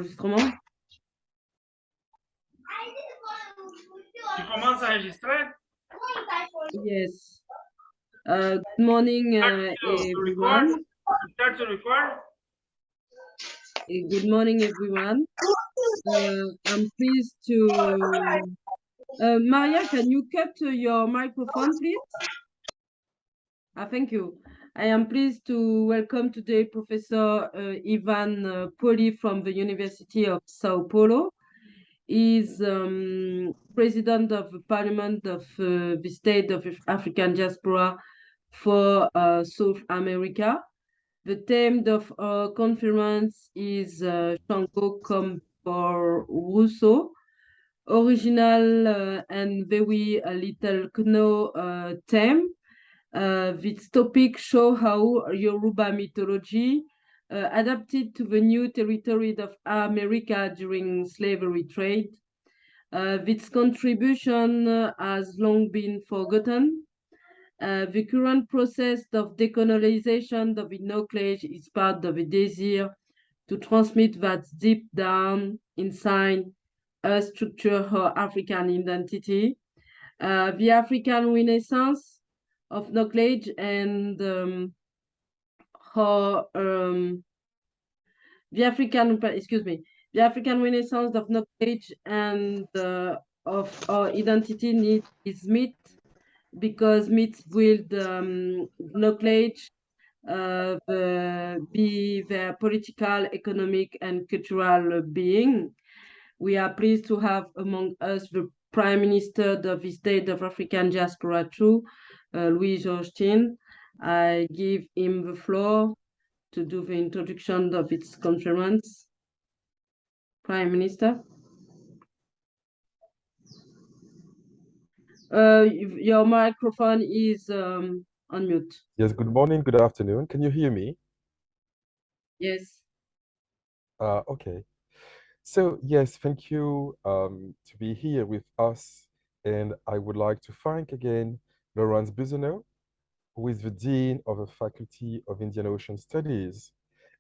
Enregistrement. Tu commences à enregistrer? Yes. Good morning, To record? everyone. Start to record? Good morning, everyone. I'm pleased to. Maria, can you cut your microphone, please? Thank you. I am pleased to welcome today Professor Ivan Poli from the University of Sao Paulo. He's president of the Parliament of the State of African Diaspora for South America. The theme of our conference is Shango come for Rouseau, original and very little known theme. This topic show how Yoruba mythology adapted to the new territory of America during slavery trade. This contribution has long been forgotten. The current process of decolonization of the knowledge is part of a desire to transmit that deep down inside a structure her African identity. The African Renaissance of knowledge and her the African Renaissance of knowledge and of our identity is myth because myths build knowledge, be their political, economic, and cultural being. We are pleased to have among us the Prime Minister of the State of African Diaspora too, Louis Austin. I give him the floor to do the introduction of its conference. Prime Minister. Your microphone is on mute. Yes, good morning, good afternoon. Can you hear me? Yes. Okay. So, yes, thank you to be here with us. And I would like to thank again Laurence Buzono, who is the Dean of the Faculty of Indian Ocean Studies,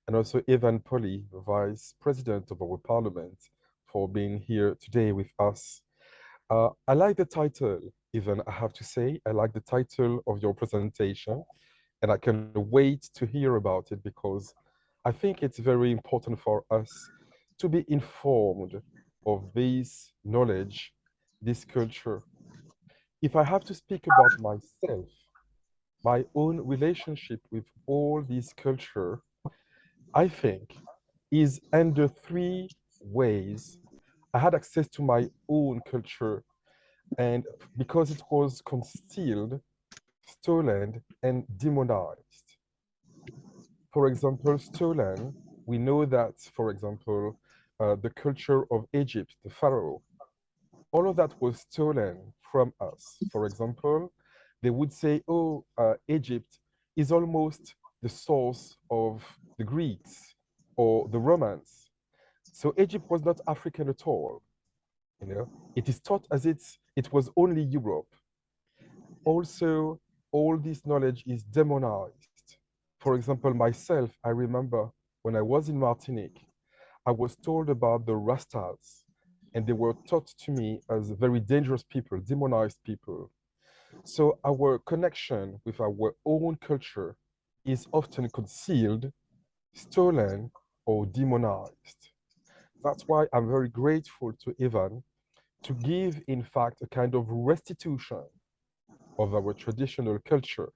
and also Ivan Poli, the Vice President of our Parliament, for being here today with us. I like the title, Ivan, I have to say. I like the title of your presentation, and I can wait to hear about it because I think it's very important for us to be informed of this knowledge, this culture. If I have to speak about myself, my own relationship with all this culture, I think is under three ways. I had access to my own culture, and because it was concealed, stolen, and demonized. For example, stolen, we know that, for example, the culture of Egypt, the Pharaoh, all of that was stolen from us. For example, they would say, oh, Egypt is almost the source of the Greeks or the Romans. So Egypt was not African at all. You know, it is taught as it was only Europe. Also, all this knowledge is demonized. For example, myself, I remember when I was in Martinique, I was told about the Rastas, and they were taught to me as very dangerous people, demonized people. So our connection with our own culture is often concealed, stolen, or demonized. That's why I'm very grateful to Ivan to give, in fact, a kind of restitution of our traditional culture.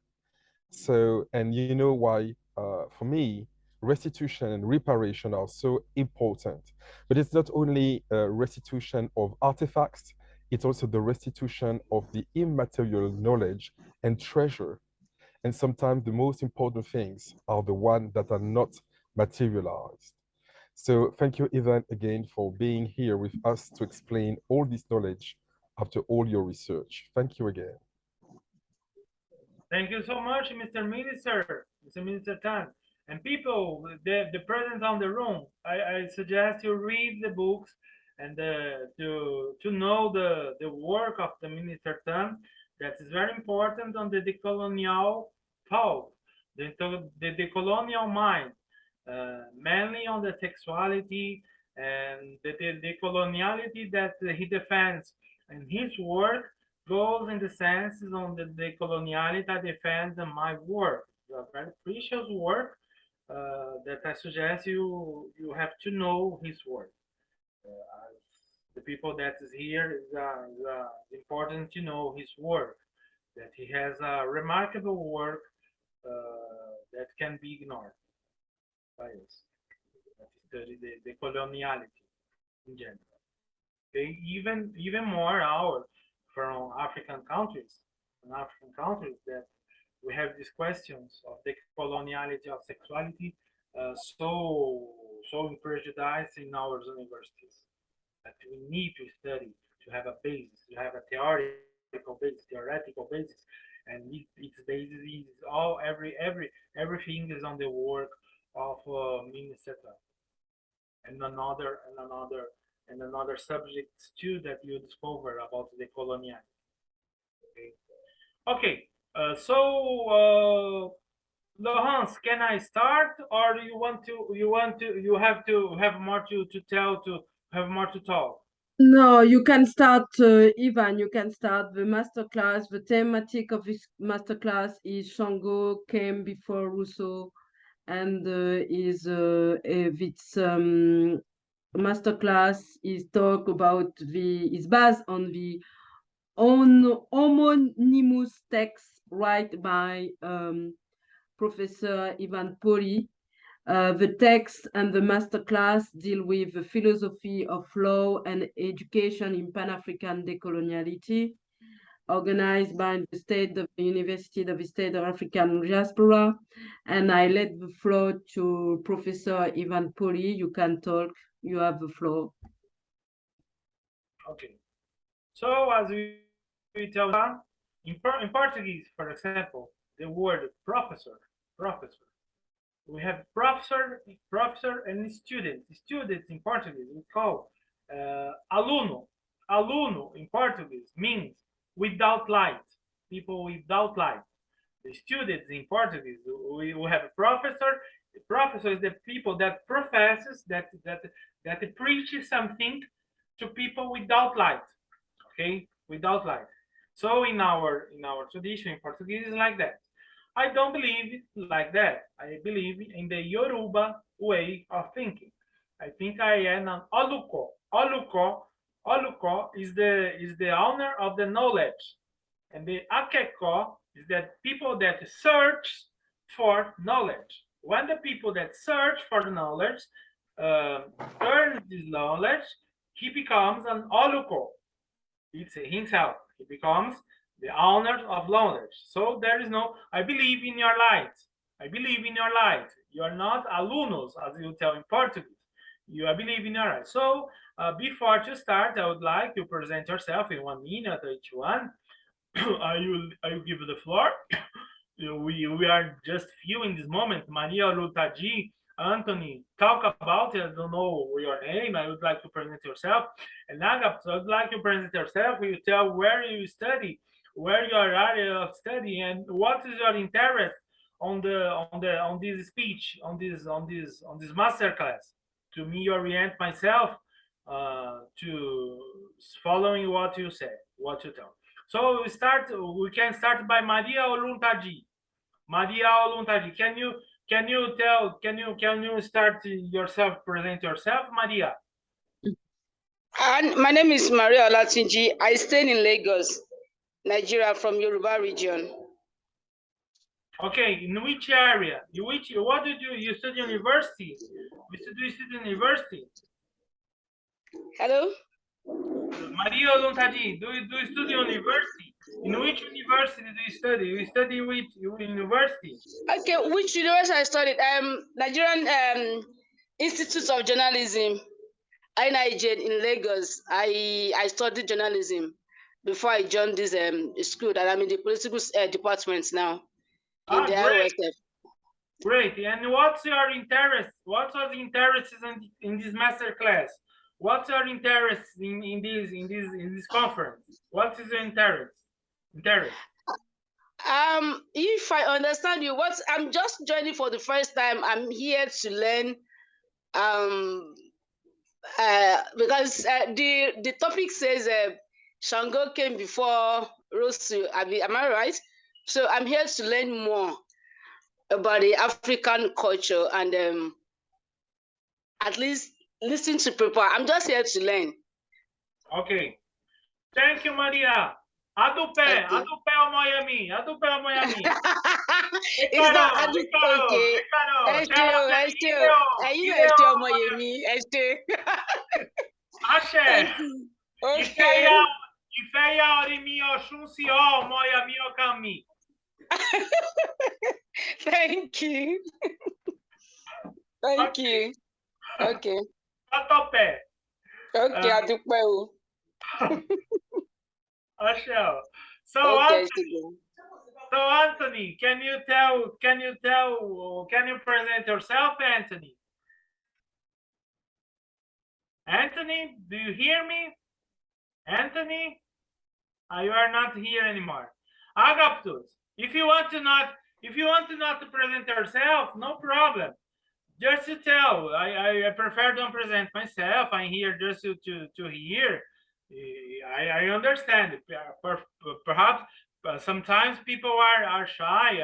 So, and you know why, for me, restitution and reparation are so important. But it's not only restitution of artifacts, it's also the restitution of the immaterial knowledge and treasure. And sometimes the most important things are the ones that are not materialized. So thank you, Ivan, again, for being here with us to explain all this knowledge after all your research. Thank you again. Thank you so much, Mr. Minister, Mr. Minister Tan. And people, the presence on the room, I suggest you read the books and to know the work of the Minister Tan. That is very important on the decolonial thought, the decolonial mind, mainly on the sexuality, and the coloniality that he defends in his work goes in the senses on the coloniality I defend in my work. It's a very precious work that I suggest you have to know his work. As the people that is here is important to know his work. That he has a remarkable work that can be ignored by us. That study the coloniality in general. Okay, even more our from African countries that we have these questions of the coloniality of sexuality so prejudiced in our universities that we need to study to have a basis, to have a theoretical basis, and its basis is all everything is on the work of Minnesota and another subjects too that you discover about the colonial. Okay, okay. Laurence, can I start, or you have to have more to tell to have more to talk? No, you can start, Ivan. You can start the masterclass. The thematic of this masterclass is Shango came before Rouseau, and its masterclass is talk about is based on the homonymous text written by Professor Ivan Poli. The text and the masterclass deal with the philosophy of law and education in Pan-African decoloniality, organized by the State of the University of the State of African Diaspora. And I let the floor to Professor Ivan Poli. You can talk. You have the floor. Okay. So as we tell in Portuguese, for example, the word professor. We have professor and student. Students in Portuguese we call aluno. Aluno in Portuguese means without light, people without light. The students in Portuguese we have a professor. The professor is the people that professes that preaches something to people without light. Okay, without light. So in our tradition in Portuguese is like that. I don't believe like that. I believe in the Yoruba way of thinking. I think I am an Oluko. Oluko is the owner of the knowledge, and the Akeko is that people that search for knowledge. When the people that search for the knowledge uh, earns this knowledge, he becomes an Oluko. It's himself. He becomes the owner of knowledge. So there is no, I believe in your light. I believe in your light. You are not alunos, as you tell in Portuguese. I believe in your light. So before to start, I would like to present yourself in 1 minute, each one. I will give you the floor. We are just few in this moment. Maria Lutaji, Anthony, talk about it. I don't know your name. I would like to present yourself. And Nagap, I would like to present yourself. You tell where you study, where your area of study, and what is your interest on this speech, on this master class. To me, orient myself to following what you say, what you tell. So we can start by Maria Oluntaji. Maria Oluntaji, can you start yourself, present yourself, Maria? And my name is Maria Olatunji. I stay in Lagos, Nigeria, from Yoruba region. Okay, in which area? What did you study university? Do you study university? Hello? Maria Oluntaji, do you study university? In which university do you study? You study which university? Okay, which university I studied? Nigerian Institute of Journalism, INIJ in Lagos. I studied journalism before I joined this school, and I'm in the political department now in the Great. IOSF. Great. And what's your interest? What are the interests in this master class? What's your interest in this conference? What is your interest? If I understand you, I'm just joining for the first time. I'm here to learn because the topic says Shango came before Rouseau. Am I right? So I'm here to learn more about the African culture and at least listen to people. I'm just here to learn. Okay. Thank you, Maria. Adupe, Miami. It's not okay. Ashe. Okay. Ifeya orimio shunsi moya mio kami. Thank you. Thank you. Okay. Atope. Okay, Adupe. Ashe. So Okay, so Anthony, can you present yourself, Anthony? Anthony, do you hear me? Anthony? You are not here anymore. Agaptus, if you want to not to present yourself, no problem. Just to tell, I prefer don't present myself. I'm here just to hear. I understand. Perhaps sometimes people are shy.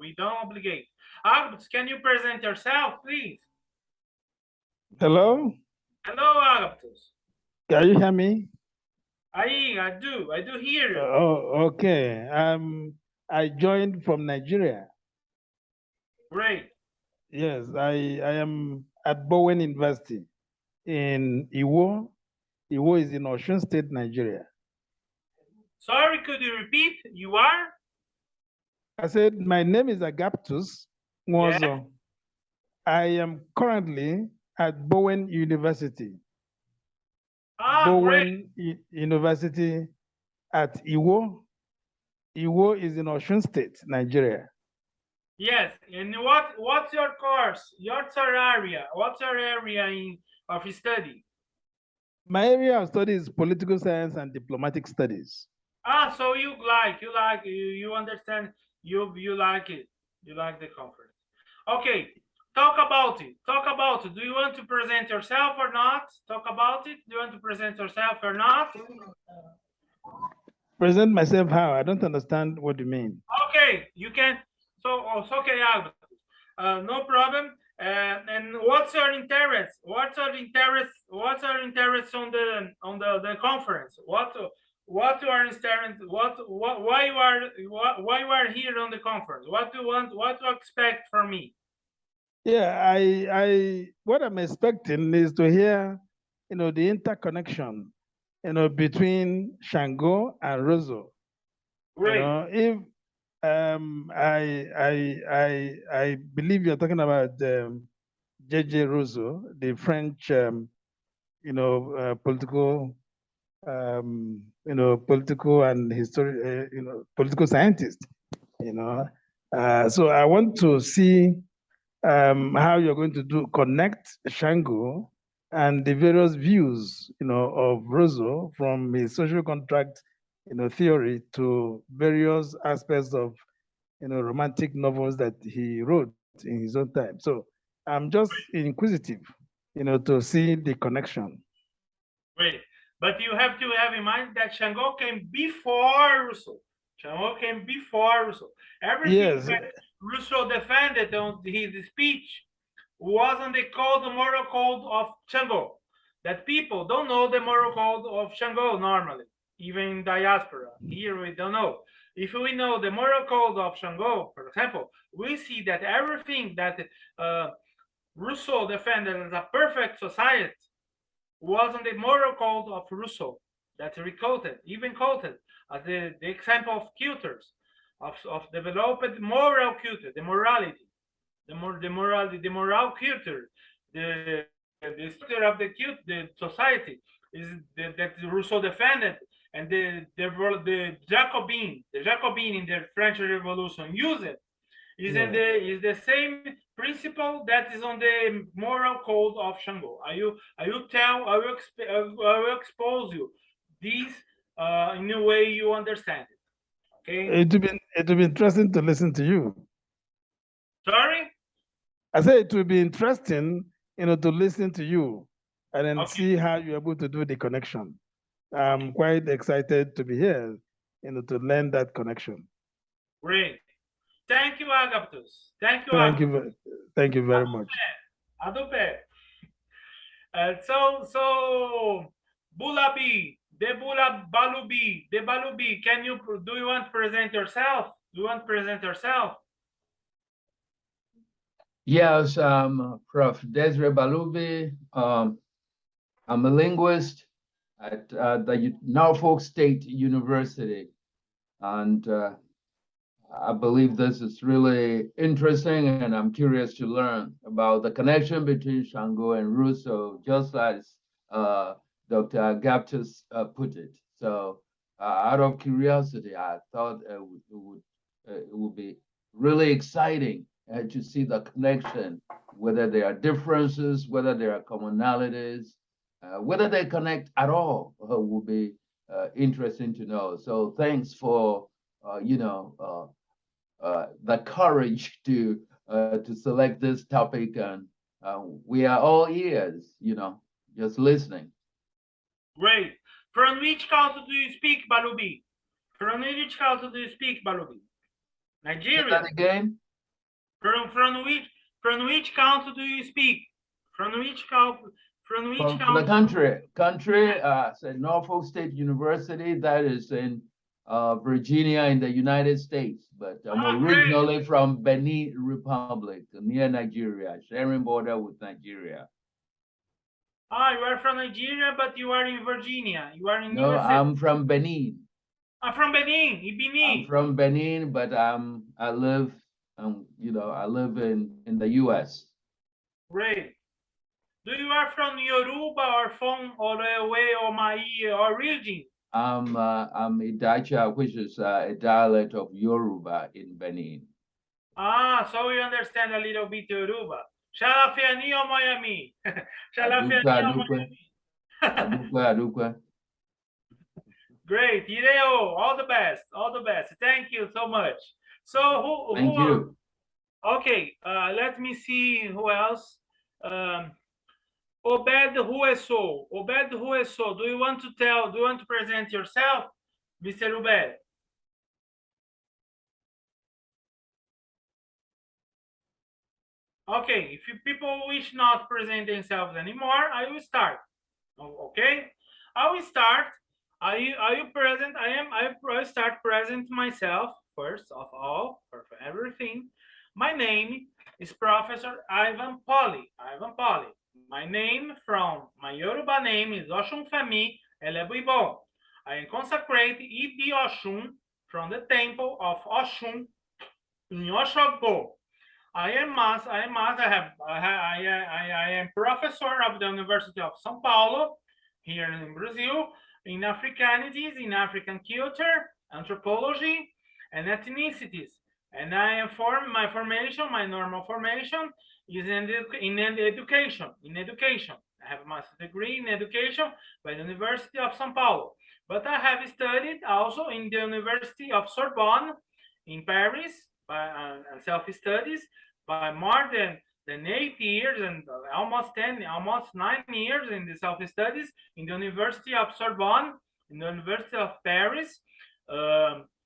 We don't obligate. Agaptus, can you present yourself, please? Hello? Hello, Agaptus. Can you hear me? I do hear you. Oh, okay. I joined from Nigeria. Great. Yes, I am at Bowen University in Iwo. Iwo is in Osun State, Nigeria. Sorry, could you repeat? You are? I said, my name is Agaptus Nwozo. Yeah. I am currently at Bowen University. Bowen University at Iwo. Iwo is in Osun State, Nigeria. Yes, and what's your course? What's your area? What's your area of study? My area of study is political science and diplomatic studies. So you understand, you like it. You like the conference. Okay, talk about it. Do you want to present yourself or not? Talk about it. Do you want to present yourself or not? Present myself how? I don't understand what you mean. Okay, you can. So okay, no problem. And what's your interest? What's your interest on the conference? What you are interested? Why you are here on the conference? What do you want? What to expect from me? Yeah, what I'm expecting is to hear, the interconnection, between Shango and Rouseau. Great. If I believe you're talking about J.J. Rouseau, the French, political, political and political scientist. So I want to see how you're going to connect Shango and the various views, of Rouseau from his social contract, theory to various aspects of, romantic novels that he wrote in his own time. So I'm just inquisitive, to see the connection. Great. But you have to have in mind that Shango came before Rouseau. Everything that Rouseau defended on his speech was on the moral code of Shango. That people don't know the moral code of Shango normally, even in diaspora. Here we don't know. If we know the moral code of Shango, for example, we see that everything that Rouseau defended as a perfect society was on the moral code of Rouseau that even quoted as the example of cultures, of developed moral culture, the morality, the moral culture, the structure of the society is that Rousseau defended, and the Jacobin in the French Revolution used it. Is the same principle that is on the moral code of Shango. I will expose you this in a way you understand it. Okay. It will be interesting to listen to you. Sorry? I said it will be interesting, to listen to you. and then Okay. see how you're able to do the connection. I'm quite excited to be here, to learn that connection. Great. Thank you, Agaptus. Thank you, Thank Agaptus. you, thank you very much. Adobe. So Bulabi, the Balubi, do you want to present yourself? Do you want to present yourself? Yes, Prof. Desiree Balubi. I'm a linguist at the Norfolk State University, and I believe this is really interesting, and I'm curious to learn about the connection between Shango and Rouseau, just as Dr. Agaptus put it. So, out of curiosity, I thought it would be really exciting to see the connection, whether there are differences, whether there are commonalities, whether they connect at all, would be interesting to know. So, thanks for the courage to select this topic, and we are all ears, just listening. Great. From which culture do you speak, Balubi? From which culture do you speak, Balubi? Nigeria. Say that again? From which country do you speak? From which country? From the country, Norfolk State University, that is in Virginia in the United States, but I'm originally from Benin Republic, near Nigeria, sharing border with Nigeria. Ah, you are from Nigeria, but you are in Virginia. You are in No, USA. I'm from Benin. I'm from Benin. I'm from Benin, but I live in the U.S. Great. Do you are from Yoruba or from Orewe or Mai origin? I'm Idacha, which is a dialect of Yoruba in Benin. Ah, so you understand a little bit Yoruba. Shalafiani or Miami? Adukwe. Great, Ireo, all the best, all the best. Thank you so much. So Thank you. Okay, let me see who else. Obed Rouseau. Do you want to present yourself, Mr. Obed? Okay, if people wish not to present themselves anymore, I will start. Okay, I will start. Are you present? I will start present myself first of all for everything. My name is Professor Ivan Poli. My name from my Yoruba name is Oshun Femi Elebuibo. I am consecrated Ibi Oshun from the temple of Oshun in Oshogbo. I am professor of the University of São Paulo here in Brazil in Africanities, in African culture, anthropology, and ethnicities. And I am my normal formation is in education. I have a master's degree in education by the University of São Paulo. But I have studied also in the University of Sorbonne in Paris by self-studies by more than 8 years and almost 9 years in the self-studies in the University of Sorbonne, in the University of Paris,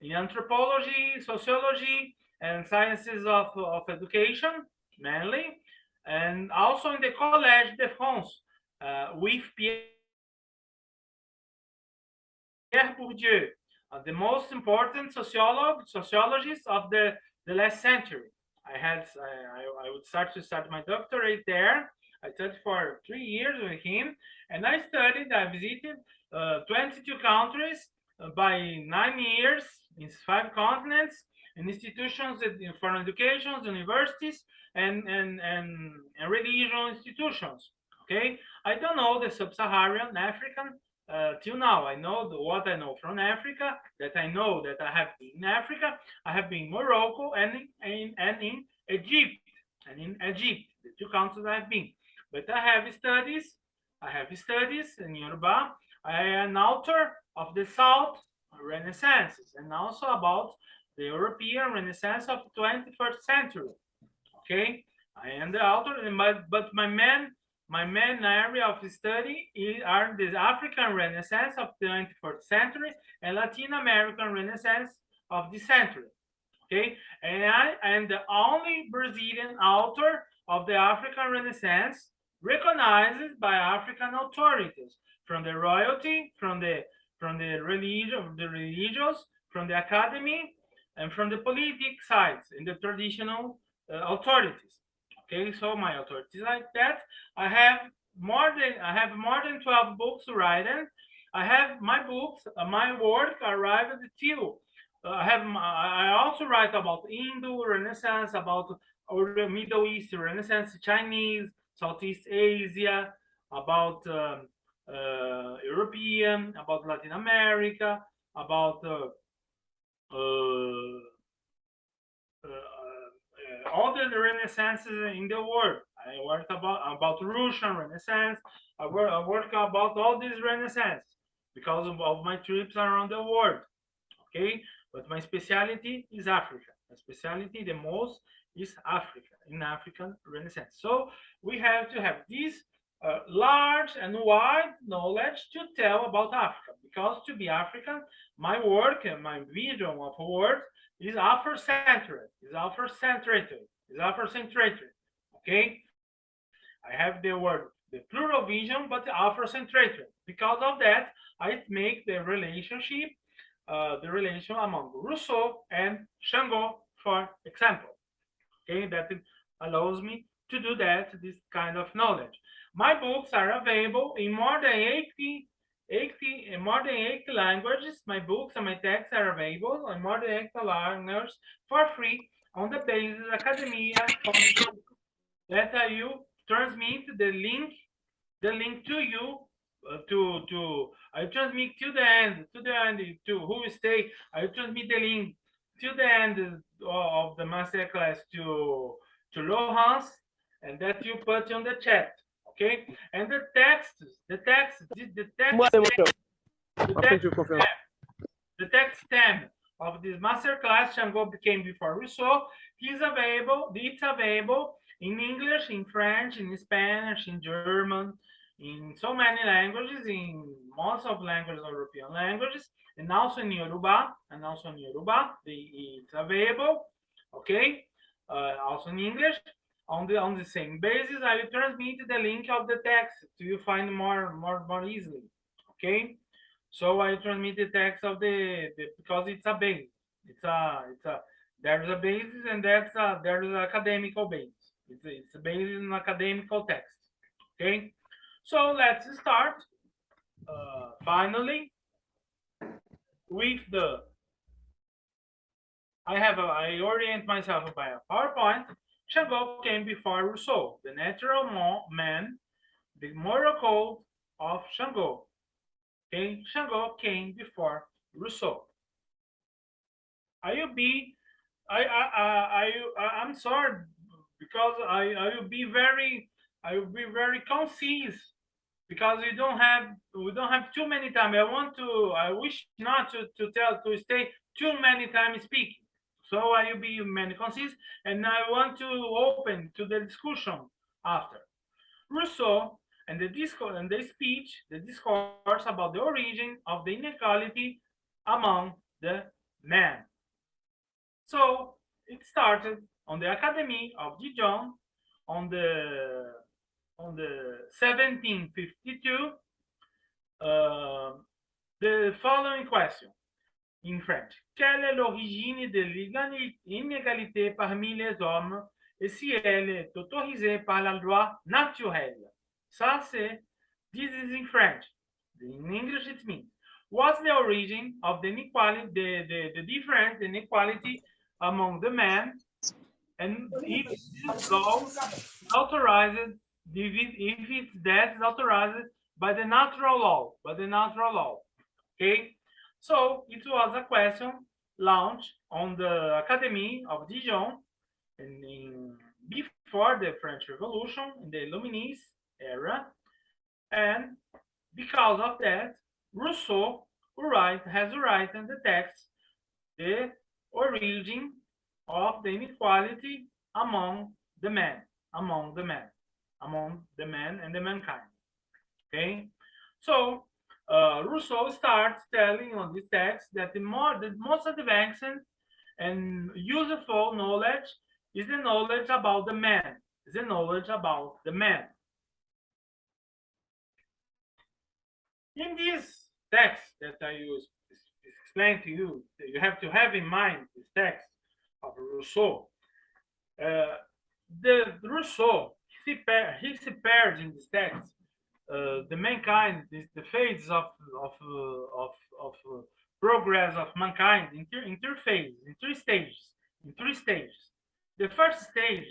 in anthropology, sociology, and sciences of education, mainly, and also in the Collège de France with Pierre Bourdieu, the most important sociologist of the last century. I would start my doctorate there. I studied for 3 years with him, and I visited 22 countries by 9 years in 5 continents, and institutions for education, universities, and religious institutions. Okay, I don't know the sub-Saharan African till now. I know what I know from Africa. That I know that I have been in Africa. I have been in Morocco and in Egypt. The 2 countries I have been. But I have studies in Yoruba. I am an author of the South Renaissances and also about the European Renaissance of the 21st century. Okay, I am the author, but my my main area of study are the African Renaissance of the 21st century and Latin American Renaissance of the century. Okay, and I am the only Brazilian author of the African Renaissance recognized by African authorities, from the royalty, from the religion, the religious, from the academy, and from the politic sides in the traditional authorities. Okay, so my authorities like that. I have more than 12 books written. I have my books, my work arrived till I also write about Hindu Renaissance, about Middle East Renaissance, Chinese, Southeast Asia, about European, about Latin America, about all the renaissances in the world. I work about Russian Renaissance. I work about all these renaissance because of my trips around the world. Okay, but my specialty is Africa. My specialty the most is Africa, in African Renaissance. So we have to have this large and wide knowledge to tell about Africa, because to be African, my work and my vision of work is Afrocentric, okay? I have the word, the plural vision, but Afrocentric. Because of that, I make the relationship, the relation among Rouseau and Shango, for example. Okay, that allows me to do that, this kind of knowledge. My books are available in more than 80 languages. My books and my texts are available in more than 80 languages for free on the basis academia that I transmit the link to you I transmit to the end to who stay. I transmit the link to the end of the masterclass to Laurence, and that you put on the chat, okay? And the text stem of this masterclass, Shango became before Rousseau, it's available in English, in French, in Spanish, in German, in so many languages, in most of languages, European languages, and also in Yoruba, it's available, okay? Also in English. On the same basis, I will transmit the link of the text to you find more easily, okay? So I transmit the text of the because it's a base. There's a basis, and there's an academical base. It's based on academical text, okay? So let's start finally with I orient myself by a PowerPoint. Shango came before Rousseau, the natural man, the moral code of Shango. Okay, Shango came before Rousseau. I'm sorry, because I will be very concise, because we don't have too many time. I wish not to stay too many times speaking. So I will be many concise, and I want to open to the discussion after. Rousseau and the discourse and the discourse about the origin of the inequality among the men. So it started on the Academy of Dijon on the 1752. The following question in French: quelle est l'origine de l'inégalité parmi les hommes et si elle est autorisée par la loi naturelle? Ça c'est, this is in French. In English it means, what's the origin of the inequality, the difference, the inequality among the men, and if this law authorized, if it's that is authorized by the natural law, okay? So it was a question launched on the Academy of Dijon before the French Revolution, in the Illuminist era, and because of that, Rousseau has written the text, the origin of the inequality among the men. among the man and the mankind. Okay, so Rousseau starts telling on this text that the most advanced and useful knowledge is the knowledge about the man, is the knowledge about the man. In this text that I use explain to you, you have to have in mind this text of Rousseau. The Rousseau he separates in this text the mankind, the phases of progress of mankind in three phases, in three stages, in three stages. The first stage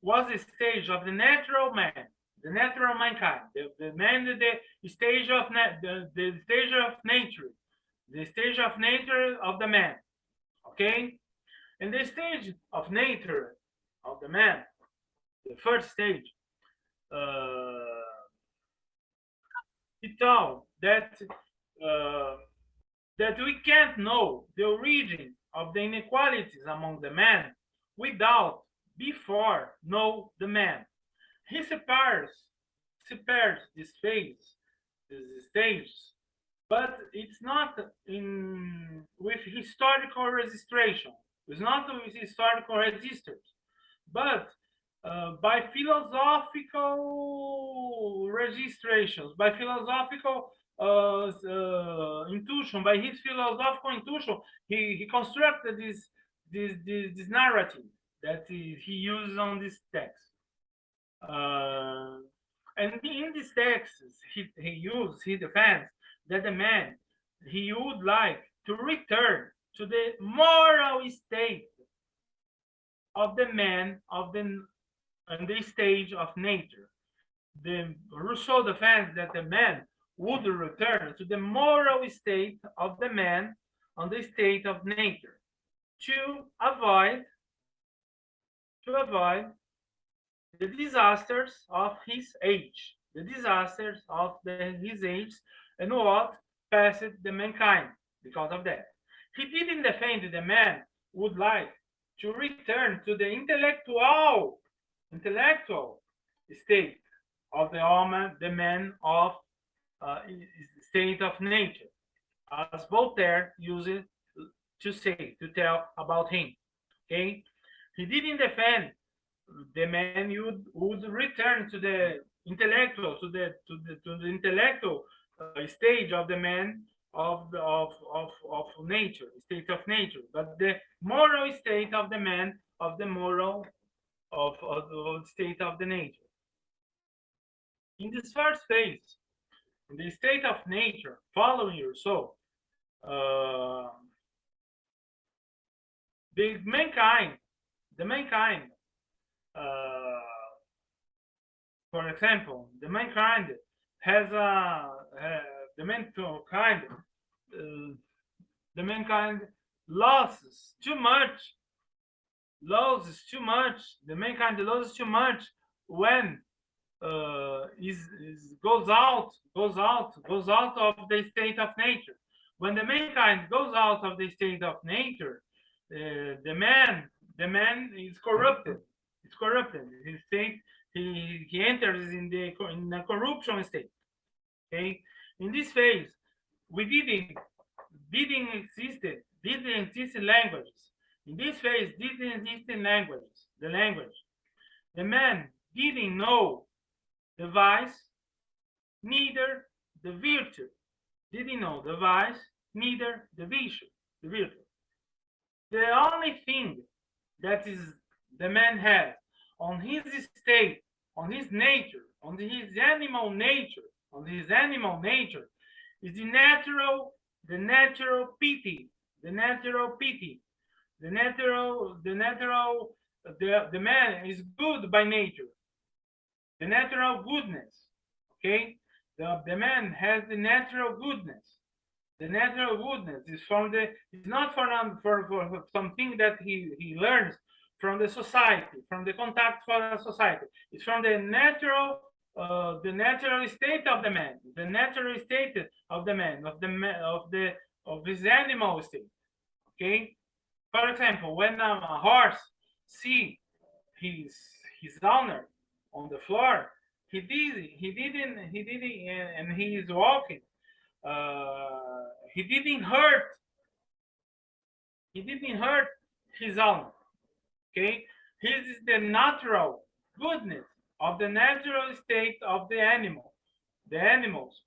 was the stage of the natural man, the natural mankind, the man, the stage of the stage of nature, the stage of nature of the man. Okay, and the stage of nature of the man, the first stage, he told that we can't know the origin of the inequalities among the men without before know the man. He separates this phase, these stages, but it's not in with historical registration. It's not with historical registers, but by philosophical registrations, by philosophical intuition, by his philosophical intuition, he constructed this narrative that he uses on this text. And in this text, he defends that the man, he would like to return to the moral state of the man of the stage of nature. The Rousseau defends that the man would return to the moral state of the man on the state of nature to avoid the disasters of his age, the disasters of his age, and what passed the mankind because of that. He didn't defend the man would like to return to the intellectual state of the man of state of nature, as Voltaire used to tell about him. Okay, he didn't defend the man would return to the intellectual, to the intellectual stage of the man of nature, state of nature, but the moral state of the man of the moral of the state of the nature. In this first phase, in the state of nature, following Rousseau, the mankind, for example, the mankind has the mankind loses too much. The mankind loses too much when goes out of the state of nature. When the mankind goes out of the state of nature, the man is corrupted. It's corrupted. His state, he enters in the corruption state. Okay, in this phase, we didn't exist languages. In this phase, didn't exist languages. The man didn't know the vice, neither the virtue. Didn't know the vice, neither the virtue. The only thing that is the man has on his state, on his nature, on his animal nature, is the natural pity, the man is good by nature, the natural goodness. Okay, the man has the natural goodness. The natural goodness is not for something that he learns from the society, from the contact for the society. It's from the natural state of the man, the natural state of the man, of his animal state. Okay, for example, when a horse see his owner on the floor, he didn't, and he is walking. He didn't hurt. He didn't hurt his own. Okay, this is the natural goodness of the natural state of the animal, the animals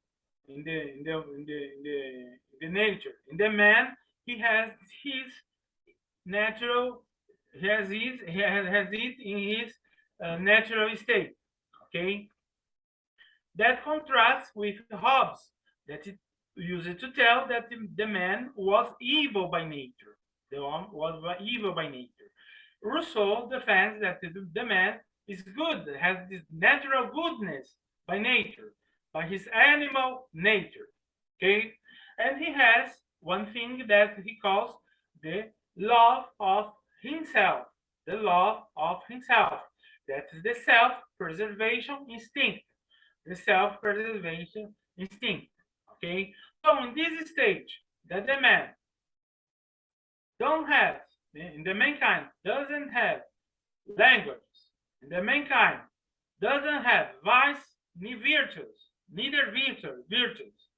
in the nature. In the man, he has his natural, has it in his natural state. Okay, that contrasts with Hobbes, that it used to tell that the man was evil by nature. The one was evil by nature. Rousseau defends that the man is good, has this natural goodness by nature, by his animal nature. Okay, and he has one thing that he calls the love of himself. The love of himself. That is the self-preservation instinct. The self-preservation instinct. Okay, so in this stage that the man don't have, in the mankind doesn't have language, and the mankind doesn't have vice ni virtues, neither virtues,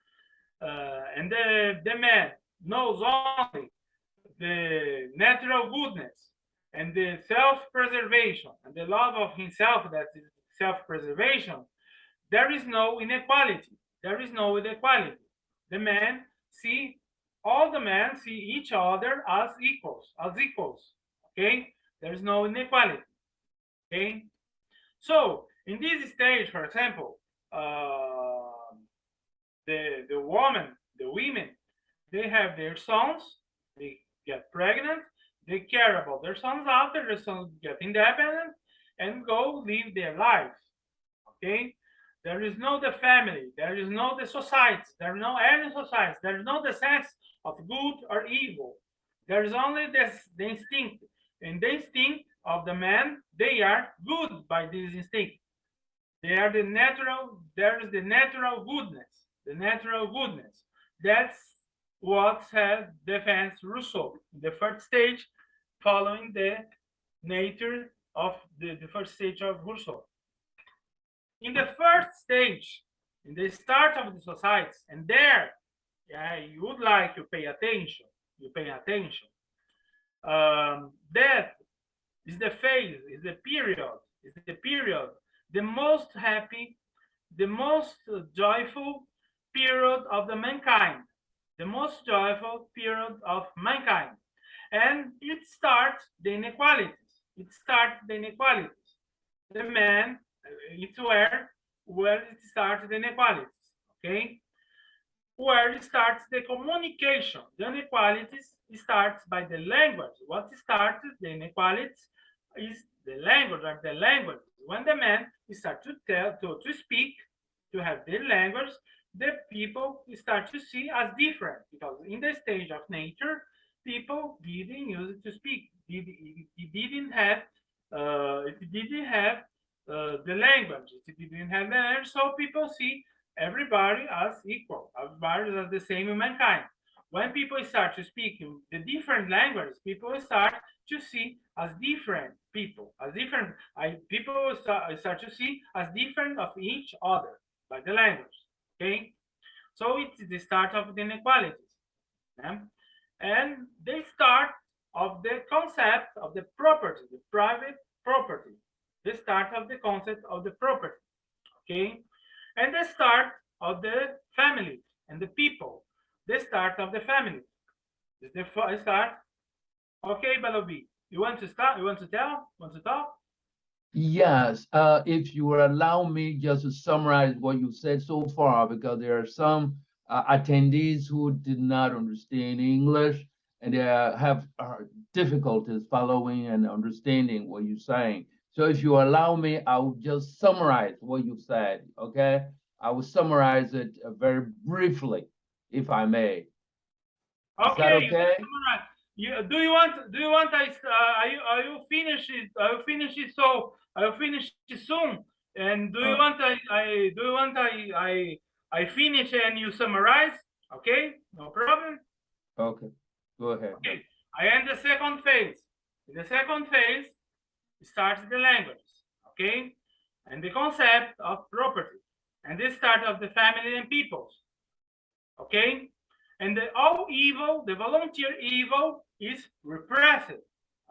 and the man knows only the natural goodness and the self-preservation and the love of himself, that is self-preservation, there is no inequality. There is no inequality. The men see, all the men see each other as equals, Okay, there's no inequality. Okay, so in this stage, for example, the women, they have their sons, they get pregnant, they care about their sons after their sons get independent and go live their lives. Okay, there is no the family, there is no the society, there is no any society, there is no the sense of good or evil. There is only the instinct, and the instinct of the man, they are good by this instinct. They are the natural, there is the natural goodness, the natural goodness. That's what defends Rousseau, the first stage, following the nature of the first stage of Rousseau. In the first stage, in the start of the societies, and there, you would like to pay attention. You pay attention. That is the phase, is the period, the most happy, the most joyful period of the mankind, the most joyful period of mankind, and it starts the inequalities. It starts the inequalities. The man, it's where it starts the inequalities. Okay, where it starts the communication. The inequalities starts by the language. What starts the inequalities is the language, or the language. When the man starts to speak, to have their language, the people start to see as different, because in the stage of nature, people didn't use it to speak. It didn't have the language. It didn't have the language, so people see everybody as equal, everybody as the same in mankind. When people start to speak the different languages, people start to see as different people, as different. People start to see as different of each other by the language. Okay, so it's the start of the inequalities, yeah? And the start of the concept of the property, the private property, the start of the concept of the property. Okay, and the start of the family and the people, the start of the family. Is the start. Okay, Balobi, you want to start? You want to tell? Want to talk? Yes, if you would allow me just to summarize what you said so far, because there are some attendees who did not understand English, and they have difficulties following and understanding what you're saying. So if you allow me, I will just summarize what you said, okay? I will summarize it very briefly, if I may. Is that okay? Do you want? Are you finish it? Are you finish it? So I'll finish it soon. And do you want? I finish and you summarize. Okay, no problem. Okay, go ahead. Okay, I end the second phase. In the second phase, starts the language. Okay, and the concept of property, and the start of the family and peoples. Okay? And all evil, the volunteer evil, is repressed.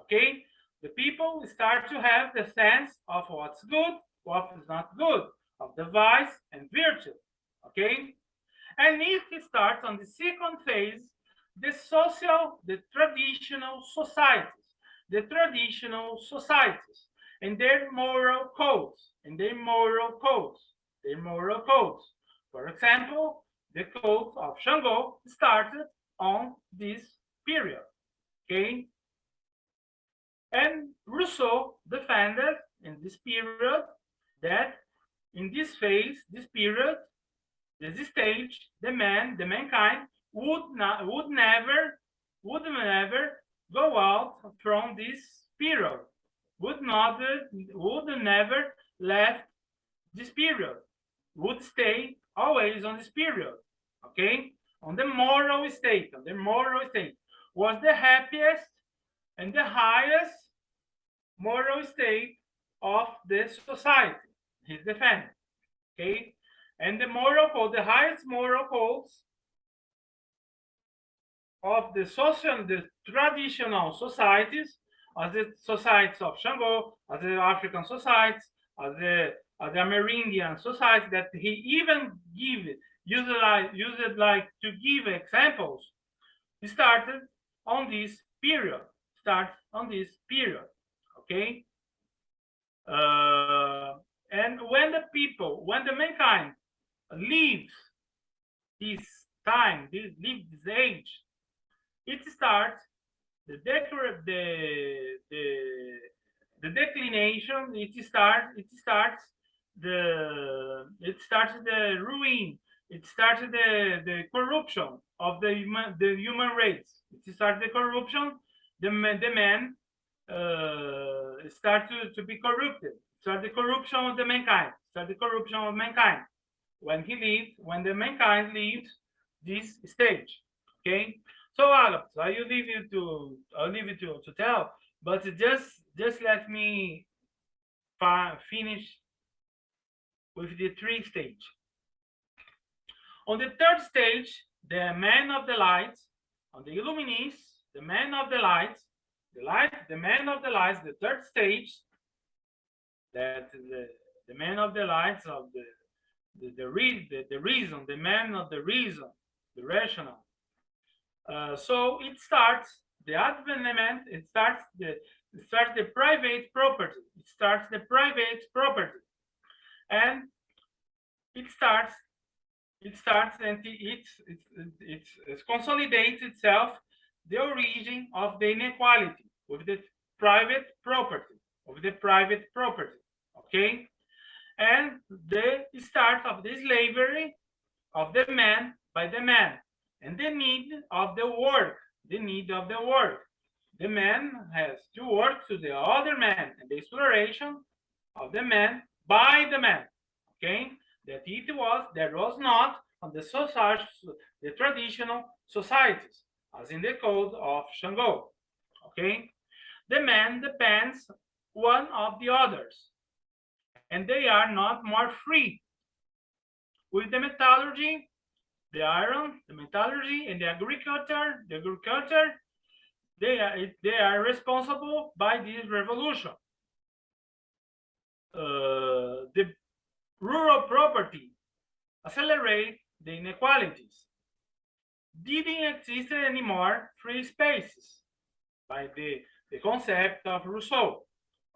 Okay? The people start to have the sense of what's good, what is not good, of the vice and virtue. Okay? And if it starts on the second phase, the traditional societies, and their moral codes, For example, the code of Shango started on this period. Okay? And Rouseau defended in this period that in this phase, this period, this stage, the mankind would never go out from this period, would never left this period, would stay always on this period. Okay, on the moral state, was the happiest and the highest moral state of the society. He's defending. Okay, and the moral code, the highest moral codes of the traditional societies, as the societies of Shango, as the African societies, as the Amerindian societies, that he even used like to give examples. He started on this period. Okay. And when the mankind leaves this time, leaves this age, it starts the declination. It starts the ruin. It starts the corruption of the human race. It starts the corruption. The man start to be corrupted. Start the corruption of the mankind. When the mankind leaves this stage. Okay. So Alex, I'll leave you to tell, but just let me finish with the 3 stage. On the 3rd stage, the man of the light, on the Illuminis, the man of the light, the man of the light, the 3rd stage, that the man of the lights of the reason, the man of the reason, the rational. So it starts the advancement. It starts the private property. And it starts and it consolidates itself the origin of the inequality with the private property. Okay, and the start of the slavery of the man by the man, and the need of the work. The man has to work to the other man, and the exploration of the man by the man. Okay, that was not on the traditional societies, as in the code of Shango. Okay, the man depends one of the others, and they are not more free. With the metallurgy, the iron, the metallurgy, and the agriculture, they are responsible by this revolution. The rural property accelerate the inequalities. Didn't exist anymore free spaces by the concept of Rouseau.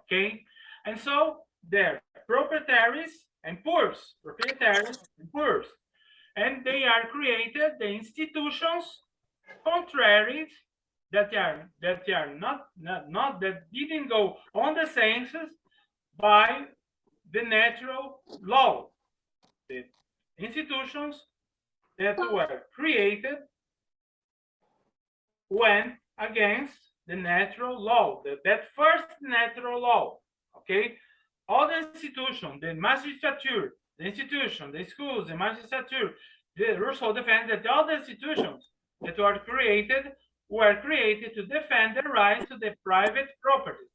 Okay, and so they're proprietaries and poors, and they are created the institutions contrary that didn't go on the census by the natural law. The institutions that were created went against the natural law, that first natural law. Okay, all the institutions, the magistrature, the schools, the magistrature, the Rouseau defends that all the institutions that were created to defend the right to the private property,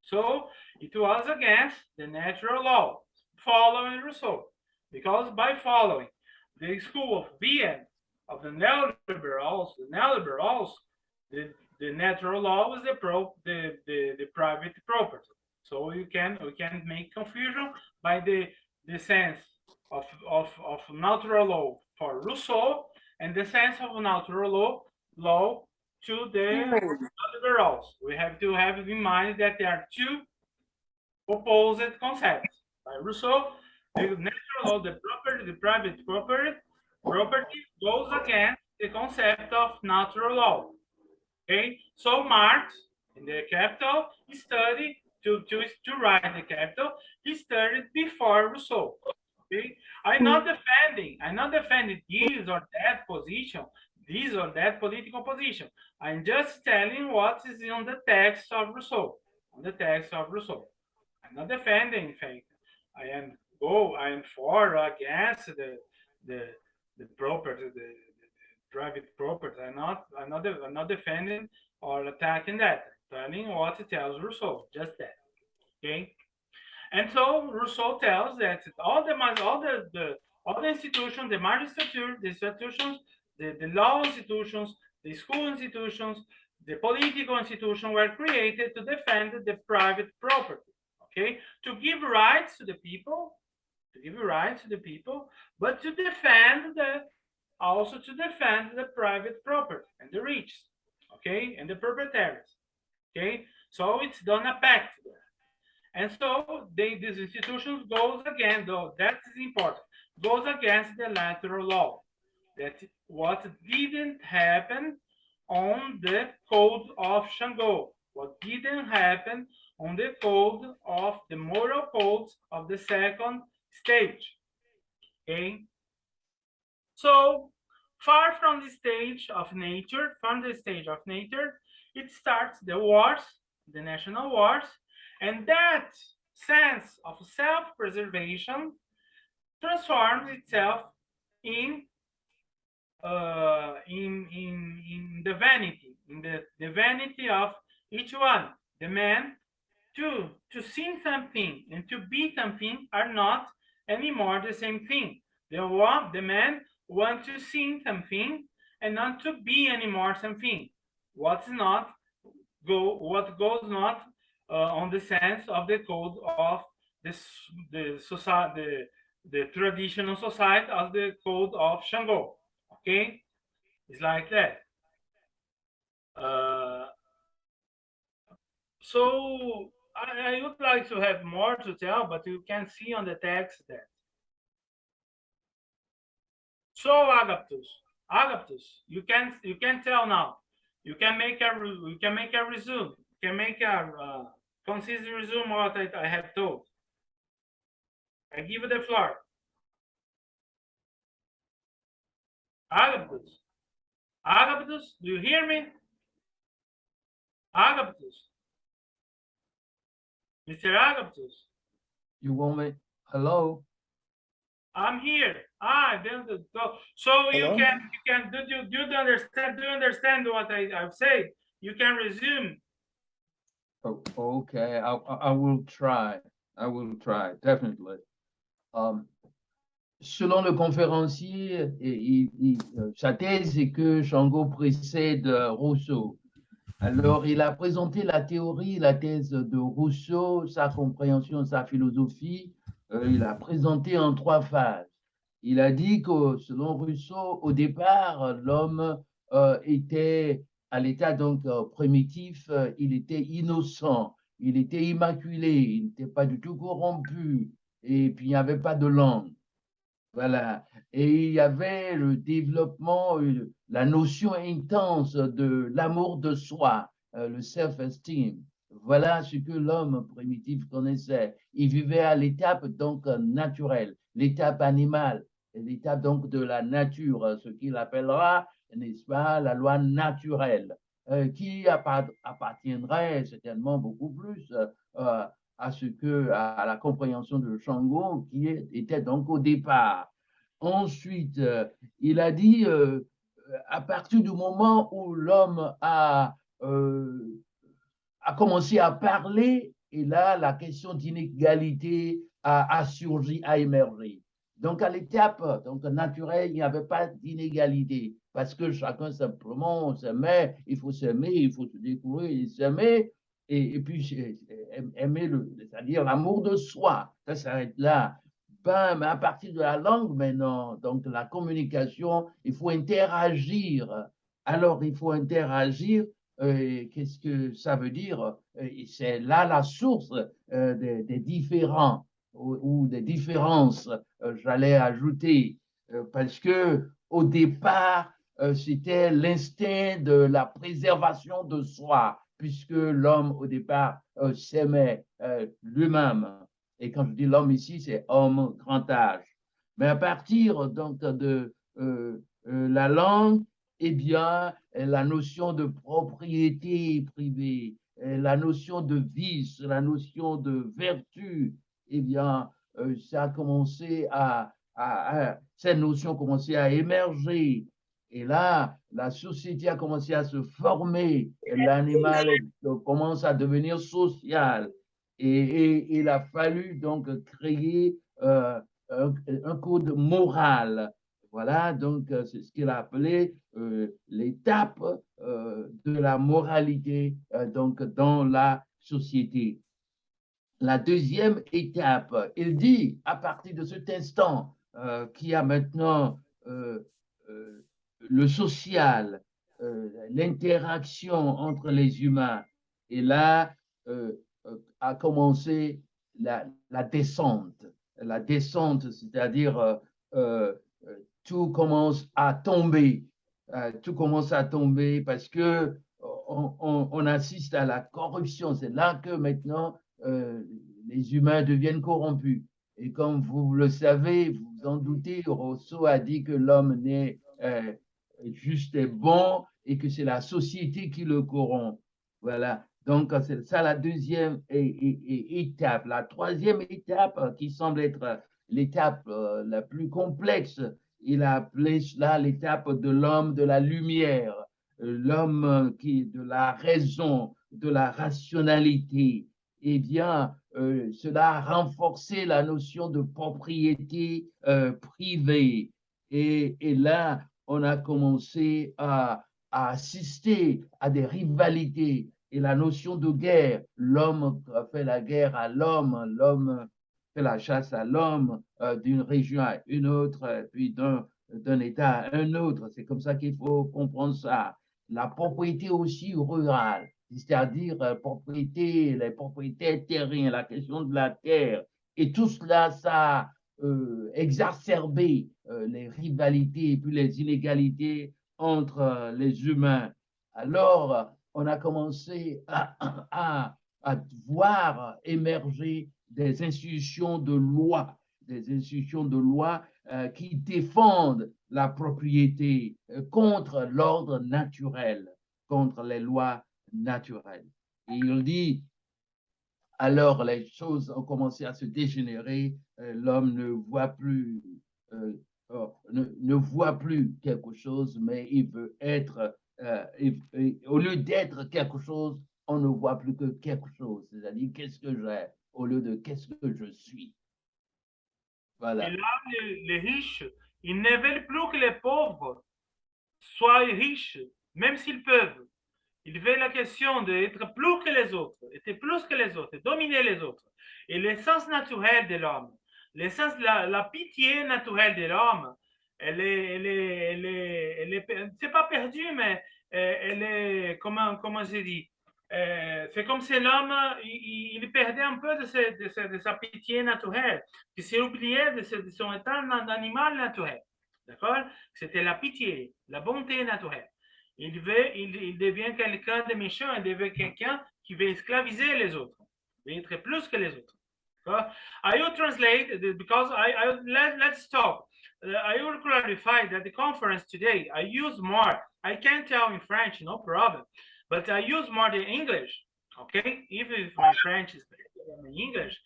So it was against the natural law, following Rousseau, because by following the school of Vienna of the neoliberals, the natural law was the private property. So we can make confusion by the sense of natural law for Rousseau and the sense of natural law to the liberals. We have to have in mind that there are two opposite concepts. By Rousseau, the natural law, the private property goes against the concept of natural law. Okay, so Marx in the Capital studied to write the Capital. He studied before Rousseau. Okay, I'm not defending this or that position, this or that political position. I'm just telling what is on the text of Rousseau. On the text of Rousseau. I'm not defending anything. I am for or against the the property, the private property. I'm not defending or attacking that. I'm telling what it tells Rousseau, just that. Okay. And so Rousseau tells that all the institutions, the magistrature, the institutions, the law institutions, the school institutions, the political institutions were created to defend the private property. Okay, to give rights to the people, but to defend the private property and the rich. Okay, and the proprietaries. Okay, so it's done a pact there. And so these institutions goes against, though that is important, goes against the natural law. That what didn't happen on the code of Shango, what didn't happen on the code of the moral codes of the second stage. Okay, so far from the stage of nature, it starts the wars, the national wars, and that sense of self-preservation transforms itself in the vanity, in the vanity of each one. The man to sing something and to be something are not anymore the same thing. The man wants to sing something and not to be anymore something. What goes not on the sense of the code of this the society, the traditional society of the code of Shango. Okay, it's like that. Uh, so I would like to have more to tell, but you can see on the text that. So Agaptus, you can tell now. You can make a resume. You can make a concise resume what I have told. I give you the floor. Agaptus, do you hear me? Agaptus, Mr. Agaptus. You want me? Hello? I'm here. So Hello? you can do you understand what I've said? You can resume. Oh, okay, I will try. I will try, definitely. Selon le conférencier, sa thèse est que Shango précède Rousseau. Alors, il a présenté la théorie, la thèse de Rousseau, sa compréhension, sa philosophie. Il a présenté en 3 phases. Il a dit que, selon Rousseau, au départ, l'homme était à l'état donc primitif, il était innocent, il était immaculé, il n'était pas du tout corrompu, et puis il n'y avait pas de langue. Voilà. Et il y avait le développement, la notion intense de l'amour de soi, le self-esteem. Voilà ce que l'homme primitif connaissait. Il vivait à l'étape donc naturelle, l'étape animale, l'étape donc de la nature, ce qu'il appellera, n'est-ce pas, la loi naturelle, qui appartiendrait certainement beaucoup plus à la compréhension de Shango qui était donc au départ. Ensuite, il a dit, à partir du moment où l'homme a commencé à parler, et là, la question d'inégalité a surgi, a émergé. Donc, à l'étape naturelle, il n'y avait pas d'inégalité parce que chacun simplement s'aimait, il faut s'aimer, il faut se découvrir, s'aimer et puis aimer, c'est-à-dire l'amour de soi. Ça s'arrête là. Ben, mais à partir de la langue maintenant, donc de la communication, il faut interagir. Alors, il faut interagir. Qu'est-ce que ça veut dire? C'est là la source des différents ou des différences, j'allais ajouter, parce que au départ, c'était l'instinct de la préservation de soi, puisque l'homme au départ s'aimait lui-même. Et quand je dis l'homme ici, c'est homme grand âge. Mais à partir donc de la langue, eh bien, la notion de propriété privée, la notion de vice, la notion de vertu, eh bien, ça a commencé cette notion a commencé à émerger. Et là, la société a commencé à se former. L'animal commence à devenir social. Et il a fallu donc créer un code moral. Voilà, donc c'est ce qu'il a appelé l'étape de la moralité donc dans la société. La deuxième étape, il dit à partir de cet instant qu'il y a maintenant le social, l'interaction entre les humains, et là a commencé la descente. La descente, c'est-à-dire tout commence à tomber. Tout commence à tomber parce que on assiste à la corruption. C'est là que maintenant les humains deviennent corrompus. Et comme vous le savez, vous vous en doutez, Rousseau a dit que l'homme n'est juste et bon et que c'est la société qui le corrompt. Voilà. Donc, c'est ça la deuxième étape. La troisième étape, qui semble être l'étape la plus complexe, il a appelé cela l'étape de l'homme de la lumière, l'homme qui de la raison, de la rationalité. Eh bien, cela a renforcé la notion de propriété privée. Et là, on a commencé à assister à des rivalités et la notion de guerre. L'homme fait la guerre à l'homme, l'homme fait la chasse à l'homme d'une région à une autre, puis d'un État à un autre. C'est comme ça qu'il faut comprendre ça. La propriété aussi rurale, c'est-à-dire les propriétés terriennes, la question de la terre. Et tout cela, ça a exacerbé les rivalités et puis les inégalités entre les humains. Alors, on a commencé à voir émerger des institutions de loi, qui défendent la propriété contre l'ordre naturel, contre les lois naturelles. Et il dit, alors les choses ont commencé à se dégénérer, l'homme ne voit plus ne voit plus quelque chose, mais il veut être, au lieu d'être quelque chose, on ne voit plus que quelque chose. C'est-à-dire, qu'est-ce que j'ai au lieu de qu'est-ce que je suis. Voilà. Et là, les riches, ils ne veulent plus que les pauvres soient riches, même s'ils peuvent. Ils veulent la question d'être plus que les autres, être plus que les autres, dominer les autres. Et l'essence naturelle de l'homme, l'essence, la pitié naturelle de l'homme, c'est pas perdu, mais elle est, comment je dis, c'est comme si l'homme, il perdait un peu de sa pitié naturelle, qu'il s'est oublié de son état d'animal naturel. D'accord? C'était la pitié, la bonté naturelle. Il devient quelqu'un de méchant, il devient quelqu'un qui veut esclaviser les autres, il veut être plus que les autres. I will translate because let's stop. I will clarify that the conference today I use more. I can tell in French, no problem, but I use more the English. Okay, even if my French is better than English,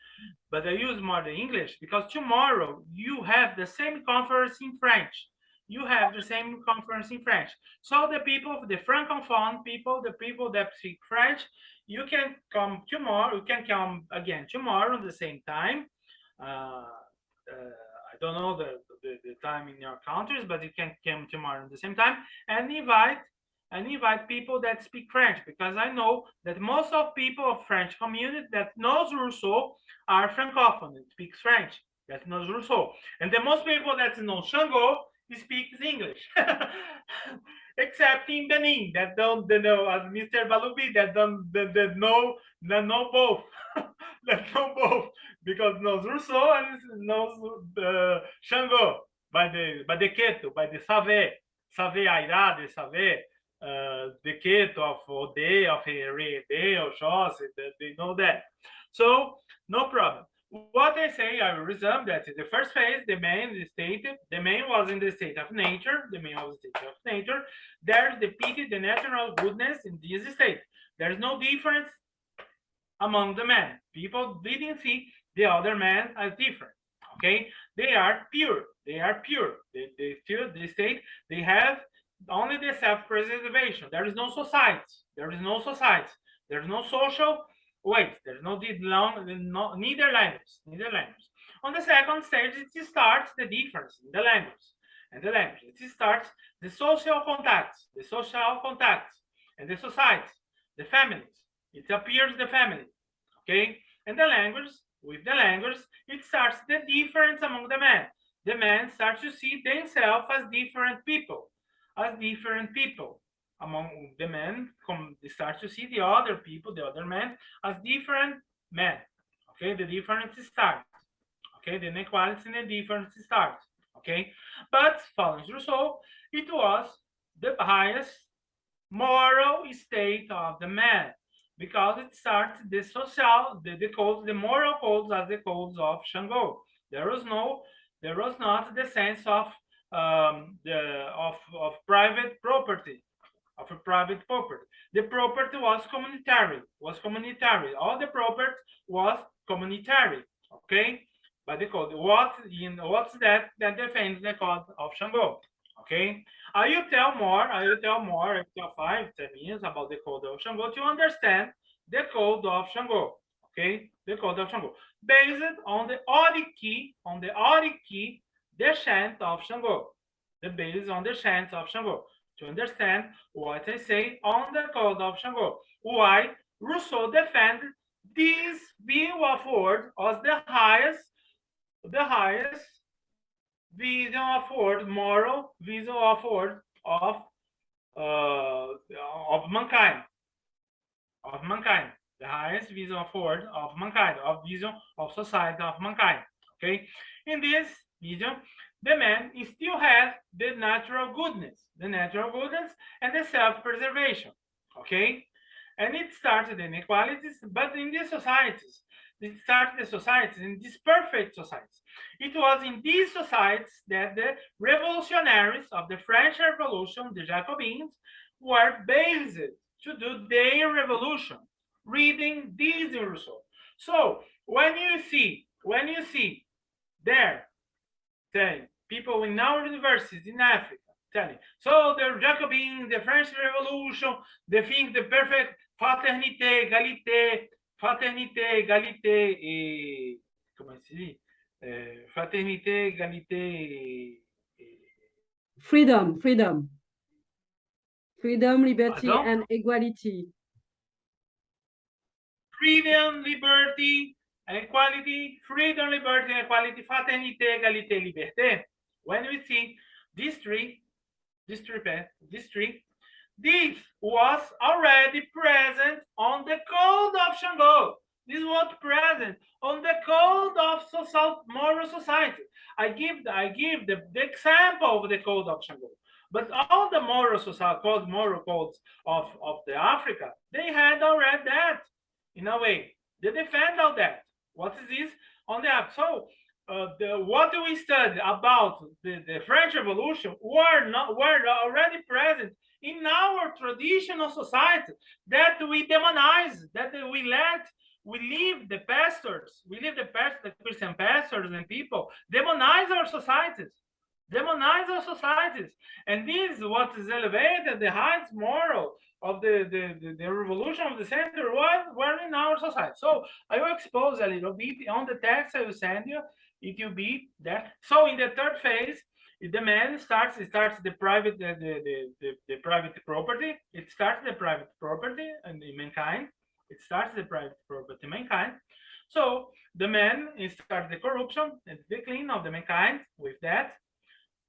but I use more the English because tomorrow you have the same conference in French. you have the same conference in French. So the people, the Francophone people, the people that speak French, you can come tomorrow, you can come again tomorrow at the same time. I don't know the time in your countries, but you can come tomorrow at the same time and invite people that speak French, because I know that most of people of French community that knows Rouseau are Francophone and speaks French, that knows Rouseau. And the most people that know Shango speaks English. Except in Benin, that don't know, as Mr. Balubi, that know both. That know both, because knows Rouseau and knows Shango by the Keto, by the Save Aira, the Save, the Keto of Ode, of Herede, of Josse, they know that. So no problem. What I say, I will resume that in the first phase, the man was in the state of nature, the man was in the state of nature. There's the pity, the natural goodness in this state. There's no difference among the men. People didn't see the other man as different. Okay, they are pure. They are pure. They state they have only the self-preservation. There is no society. There is no society. There is no social weight. There's no neither language. Neither language. On the second stage, it starts the difference in the language. And the language. It starts the social contacts, and the society, the families. It appears the family. Okay, and the language. With the language, it starts the difference among the men. The men start to see themselves as different people, Among the men, they start to see the other people, the other men, as different men. Okay, the difference starts. Okay, the inequality and the difference starts. Okay, but following Rousseau, it was the highest moral state of the man, because it starts the social, the codes, the moral codes as the codes of Shango. There was not the sense of private property, of a private property. The property was communitary. All the property was communitary. Okay, by the code. What's that defends the code of Shango? Okay, I will tell more 5-10 minutes about the code of Shango to understand the code of Shango. Okay, the code of Shango based on the Oriki, the chant of Shango. The base on the chant of Shango to understand what I say on the code of Shango. Why Rousseau defended this view of word as the highest vision of word, moral vision of word of mankind, the highest vision of word of mankind, of vision of society of mankind. Okay, in this vision, the man still has the natural goodness and the self-preservation. Okay, and it started inequalities, but in these societies, in these perfect societies. It was in these societies that the revolutionaries of the French Revolution, the Jacobins, were based to do their revolution, reading these in Rousseau. So when you see there, saying people in our universities in Africa telling, so the Jacobins, the French Revolution, they think the perfect fraternité, égalité et comment se dit? Fraternité, égalité et... Freedom, liberty, and equality. Freedom, liberty, equality, freedom, liberty, equality, fraternité, égalité, liberté. When we see these three, this was already present on the code of Shango. This was present on the code of moral society. I give the example of the code of Shango. But all the moral codes of the Africa, they had already that in a way. They defend all that. What is this on the app? So what we study about the French Revolution were already present in our traditional society that we demonize, that we leave the pastors, the Christian pastors and people demonize our societies. demonize our societies. And this is what is elevated the highest moral of the revolution of the century were in our society. So I will expose a little bit on the text I will send you. It will be there. So in the third phase, the man starts the private the private property. It starts the private property and the mankind. It starts the private property mankind. So the man starts the corruption and the decline of the mankind with that.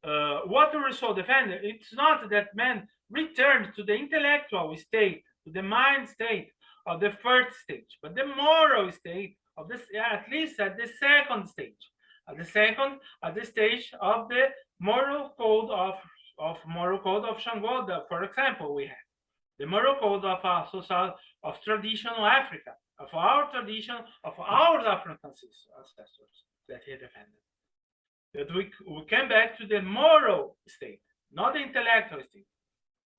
What Rousseau defended, it's not that man returns to the intellectual state, to the mind state of the first stage, but the moral state of this, at least at the second stage, at the stage of the moral code of Shango. For example, we have the moral code of our social of traditional Africa, of our tradition, of our African ancestors that he defended. That we came back to the moral state, not the intellectual state.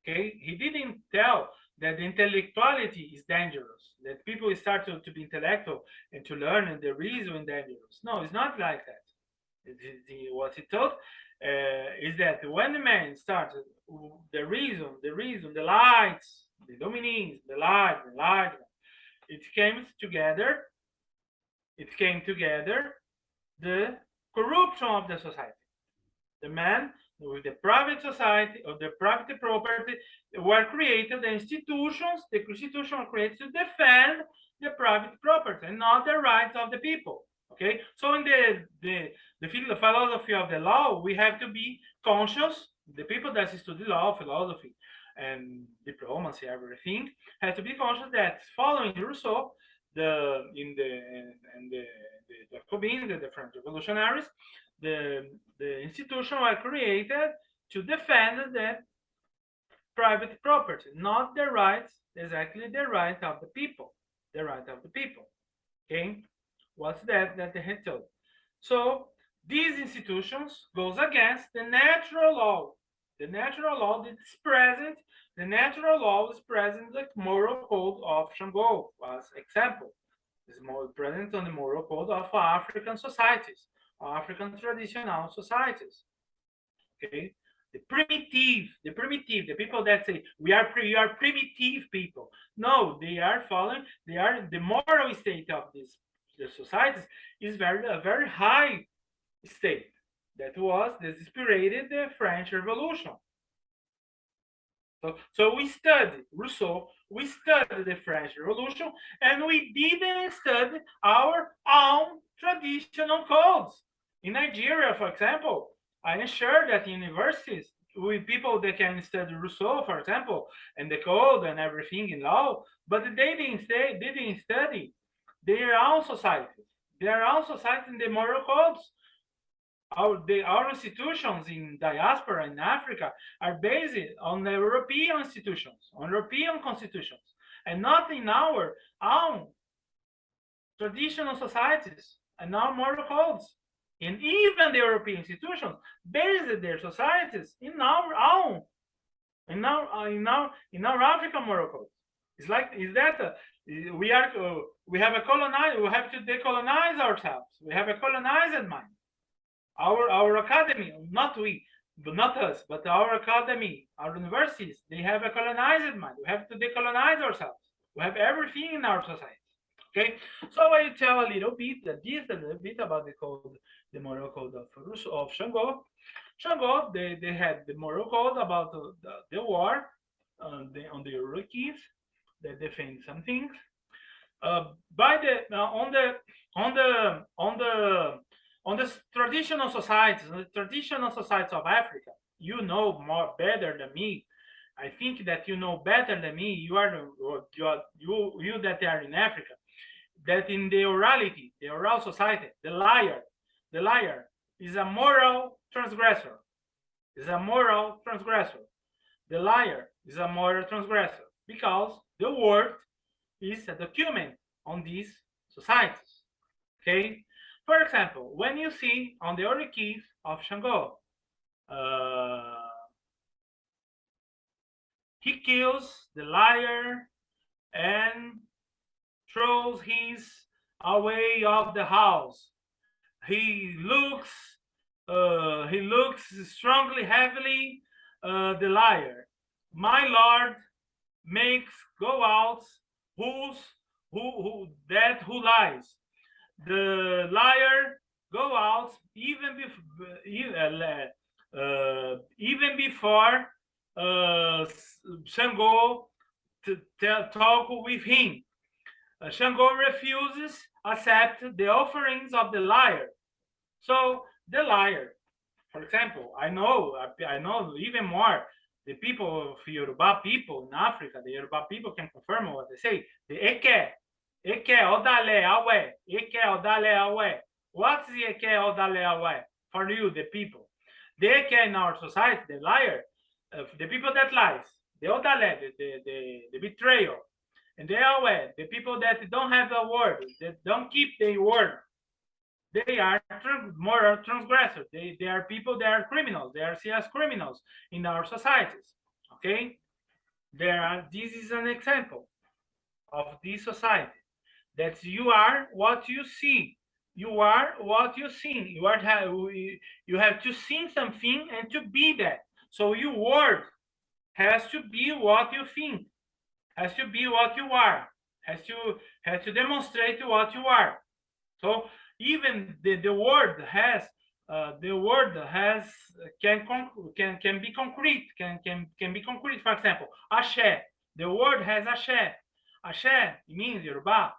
Okay, he didn't tell that the intellectuality is dangerous, that people start to be intellectual and to learn and the reason is dangerous. No, it's not like that. What he told is that when the man starts the reason, the lights, the luminings, the light, it came together. It came together the corruption of the society. The man with the private society or the private property were created, the institutions were created to defend the private property and not the rights of the people. Okay, so in the philosophy of the law, we have to be conscious. The people that study law, philosophy, and diplomacy, everything, have to be conscious that following Rousseau, the Jacobins, the French revolutionaries, the institutions were created to defend the private property, not the rights, exactly the right of the people, the right of the people. Okay, what's that they had told? So these institutions goes against the natural law. The natural law that's present. The natural law is present. The moral code of Shango was example. Is more present on the moral code of African societies, African traditional societies. Okay, the people that say we are primitive people. No, they are following. They are the moral state of the societies is a very high state that was inspired the French Revolution. So we studied Rousseau, we studied the French Revolution, and we didn't study our own traditional codes. In Nigeria, for example, I am sure that in universities, with people that can study Rousseau, for example, and the code and everything in law, but they didn't study their own societies. Their own societies and the moral codes. Our institutions in diaspora in Africa are based on the European institutions, on European constitutions, and not in our own traditional societies and our moral codes. And even the European institutions based their societies in our own, in our African moral codes. It's like we have to decolonize ourselves. We have a colonized mind. Our academy, not we, but not us, but our academy, our universities, they have a colonized mind. We have to decolonize ourselves. We have everything in our society. Okay, so I tell a little bit about the moral code of Shango. Shango, they had the moral code about the war on the Europeans. They defend some things. On the traditional societies, of Africa, you know more better than me. I think that you know better than me. You that are in Africa, that in the orality, the oral society, the liar is a moral transgressor. The liar is a moral transgressor because the word is a document on these societies. Okay. For example, when you see on the early keys of Shango, he kills the liar and throws his away of the house. He looks he looks strongly, heavily, the liar. My lord makes go out who lies. The liar go out even before Shango to talk with him. Shango refuses accept the offerings of the liar. So the liar, for example, I know even more. The people of Yoruba people in Africa, the Yoruba people can confirm what they say. The Eke odale awe, Eke odale awe. What's the Eke odale awe for you, the people? The Eke in our society, the liar, the people that lies, the odale, the betrayal, and the awe, the people that don't have the word, that don't keep the word. They are moral transgressors. They are people that are criminals. They are seen as criminals in our societies. Okay, this is an example of this society. That you are what you see. You are what you see. You have to see something and to be that. So your word has to be what you think. Has to be what you are. Has to demonstrate what you are. So even the word has can be concrete, can be concrete. For example, ashe. The word has ashe. Ashe means Yoruba.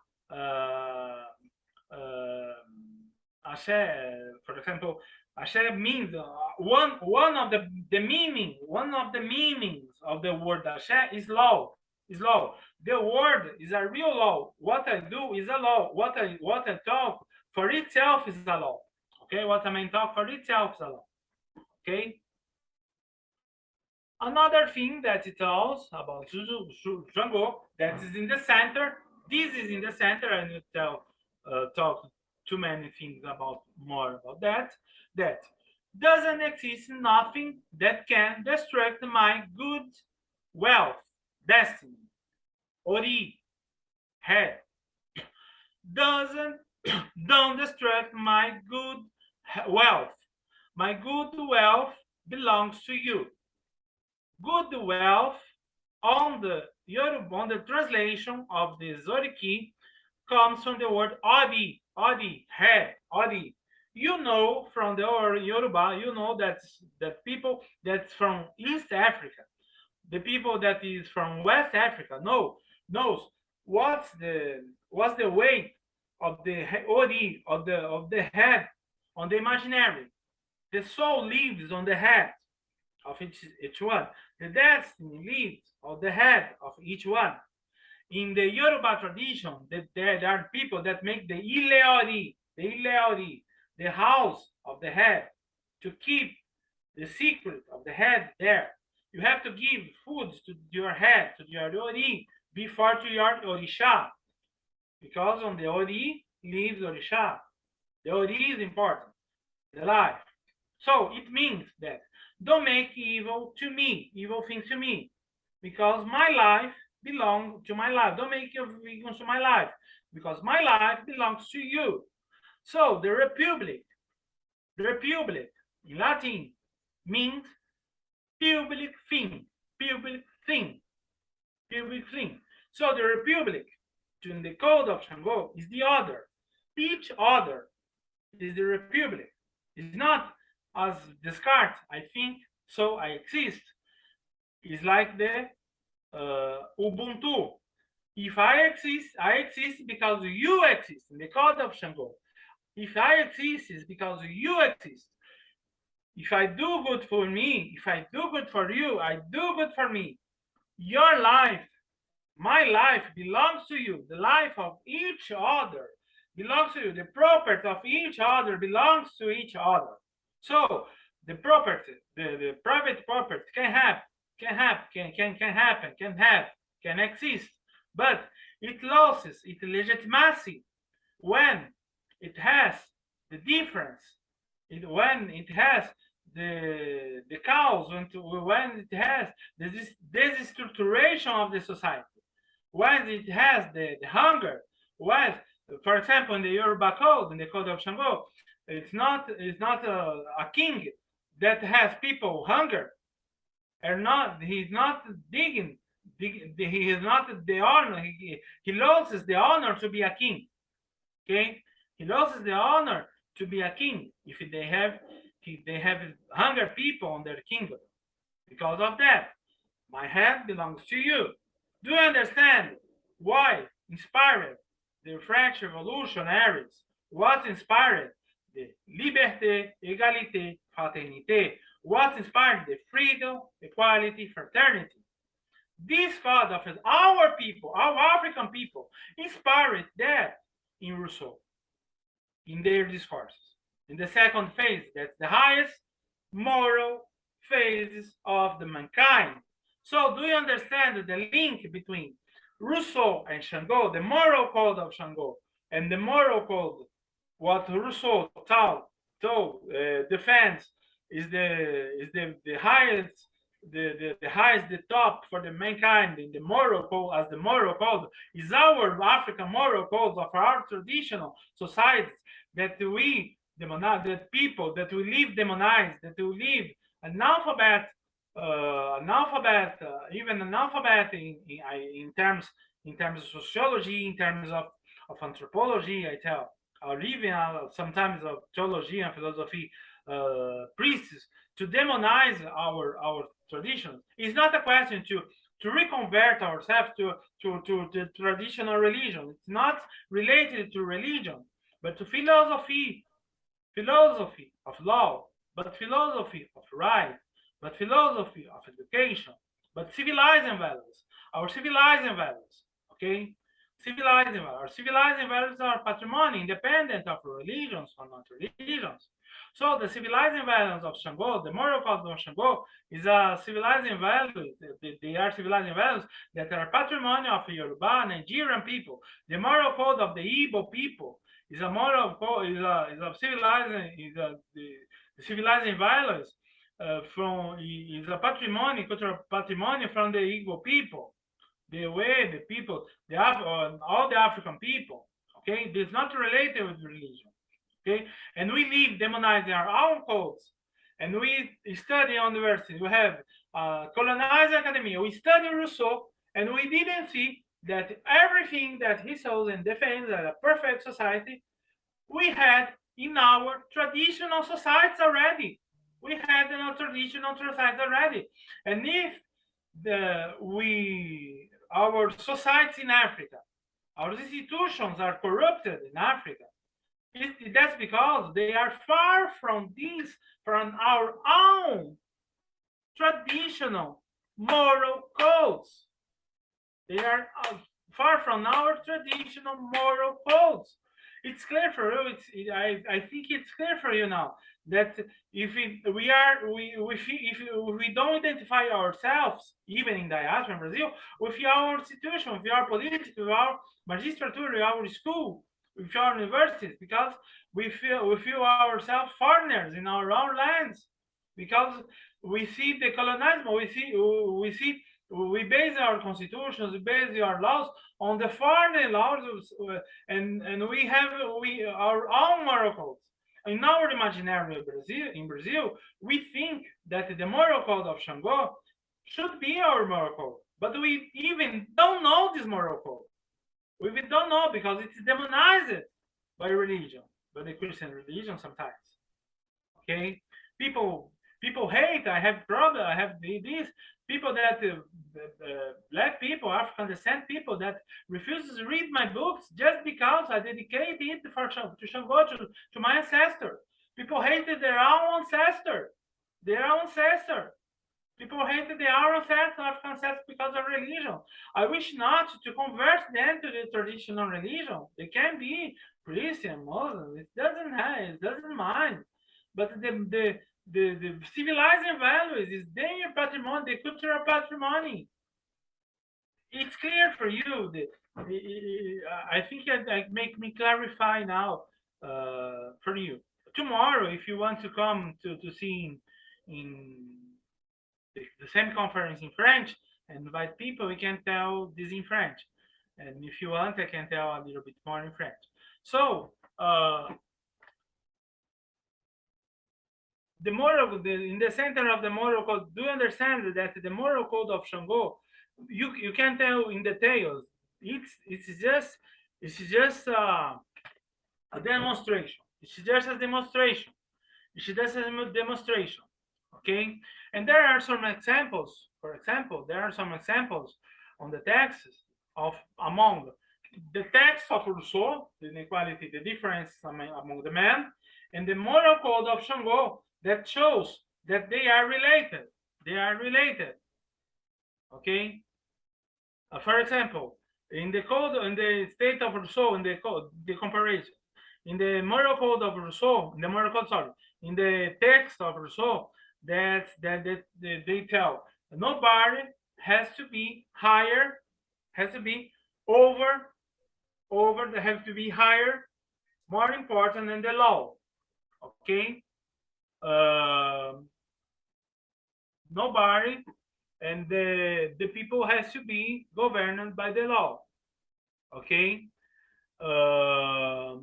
Ashe, for example, ashe means one of the meanings of the word ashe is law. Is law. The word is a real law. What I do is a law. What I talk for itself is a law. Okay, what I mean talk for itself is a law. Okay. Another thing that it tells about Shango that is in the center. This is in the center, and it talk too many things more about that. That doesn't exist nothing that can destruct my good wealth, destiny, Ori, head. Don't destruct my good wealth. My good wealth belongs to you. Good wealth on the Yoruba, on the translation of the Zoriki, comes from the word odi, head, odi. You know from the Yoruba, you know that people that's from East Africa, the people that is from West Africa knows what's the weight of the odi of the head on the imaginary. The soul lives on the head of each one. The destiny lives on the head of each one. In the Yoruba tradition, there are people that make the ileori, the house of the head, to keep the secret of the head there. You have to give foods to your head, to your ori, before to your orisha, because on the ori lives orisha. The ori is important, the life. So it means that don't make evil things to me, because my life belongs to my life. Don't make evil to my life, because my life belongs to you. So the republic in Latin means public thing. So the republic, in the code of Shango, is the other. Each other is the republic. It's not as Descartes, I think, so I exist. It's like the Ubuntu. If I exist because you exist. In the code of Shango, if I exist, it's because you exist. If I do good for me, if I do good for you, I do good for me. Your life, my life belongs to you. The life of each other belongs to you. The property of each other belongs to each other. So the property, the private property can exist, but it loses its legitimacy when it has the difference, when it has the cause, when it has the destructuration of the society, when it has the hunger, when, for example, in the Yoruba code, in the code of Shango, it's not a king that has people hunger, and not he's not digging. He is not the honor. He loses the honor to be a king. Okay, he loses the honor to be a king if they have hunger people on their kingdom. Because of that, my hand belongs to you. Do you understand why inspired the French revolutionaries? What inspired the liberté, égalité, fraternité? What inspired the freedom, equality, fraternity? This thought of our people, our African people, inspired that in Rousseau, in their discourses. In the second phase, that's the highest moral phases of the mankind. So do you understand the link between Rousseau and Shango, the moral code of Shango, and the moral code, what Rousseau defends is the highest the highest, the top for the mankind in the moral code, as the moral code is our African moral codes of our traditional societies that we demonize, that people that we live demonized, that we live analphabet, even analphabet in terms of sociology, in terms of anthropology. I tell, or even sometimes of theology and philosophy priests to demonize our traditions. It's not a question to reconvert ourselves to the traditional religion. It's not related to religion, but to philosophy of law, but philosophy of right, but philosophy of education, but civilizing values, our civilizing values, okay? Our civilizing values are patrimony, independent of religions or not religions. So the civilizing values of Shango, the moral code of Shango, is a civilizing value. They are civilizing values that are patrimony of Yoruba, Nigerian people. The moral code of the Igbo people is a moral code, is a civilizing, the civilizing values is a patrimony, cultural patrimony from the Igbo people. The way the people, all the African people, okay, it's not related with religion. Okay, and we live demonizing our own codes, and we study on the university. We have colonized academia. We study Rousseau, and we didn't see that everything that he saw and defends as a perfect society, we had in our traditional societies already. We had in our traditional societies already, and if our societies in Africa, our institutions are corrupted in Africa, that's because they are far from our own traditional moral codes. They are far from our traditional moral codes. It's clear for you. I think it's clear for you now that if we don't identify ourselves, even in diaspora in Brazil, with our institution, with our politics, with our magistrature, with our school, with our universities, because we feel ourselves foreigners in our own lands, because we see the colonialism, we base our constitutions, we base our laws on the foreign laws, and we have our own moral codes. In our imaginary in Brazil, we think that the moral code of Shango should be our moral code, but we even don't know this moral code. We don't know because it's demonized by religion, by the Christian religion sometimes. Okay, people hate. I have problem. I have these people that black people, African descent people that refuses to read my books just because I dedicate it to Shango, to my ancestor. People hated their own ancestor, People hated the own African ancestors because of religion. I wish not to convert them to the traditional religion. They can be Christian, Muslim. It doesn't mind. But the civilizing values is their patrimony, the cultural patrimony. It's clear for you. I think I make me clarify now for you. Tomorrow, if you want to come to see in the same conference in French and invite people, we can tell this in French. And if you want, I can tell a little bit more in French. So, the moral, in the center of the moral code, do you understand that the moral code of Shango, you can tell in details. It's just a demonstration. It's just a demonstration. It's just a demonstration. Okay, and there are some examples. For example, there are some examples on the texts of among the text of Rousseau, the inequality, the difference among the men, and the moral code of Shango that shows that they are related. They are related. Okay. For example, in the code, in the state of Rousseau, in the code, the comparison, in the moral code of Rousseau, in the moral code, sorry, in the text of Rousseau, that they tell nobody has to be higher, has to be over, they have to be higher, more important than the law. Okay, uh, nobody, and the people has to be governed by the law. Okay, the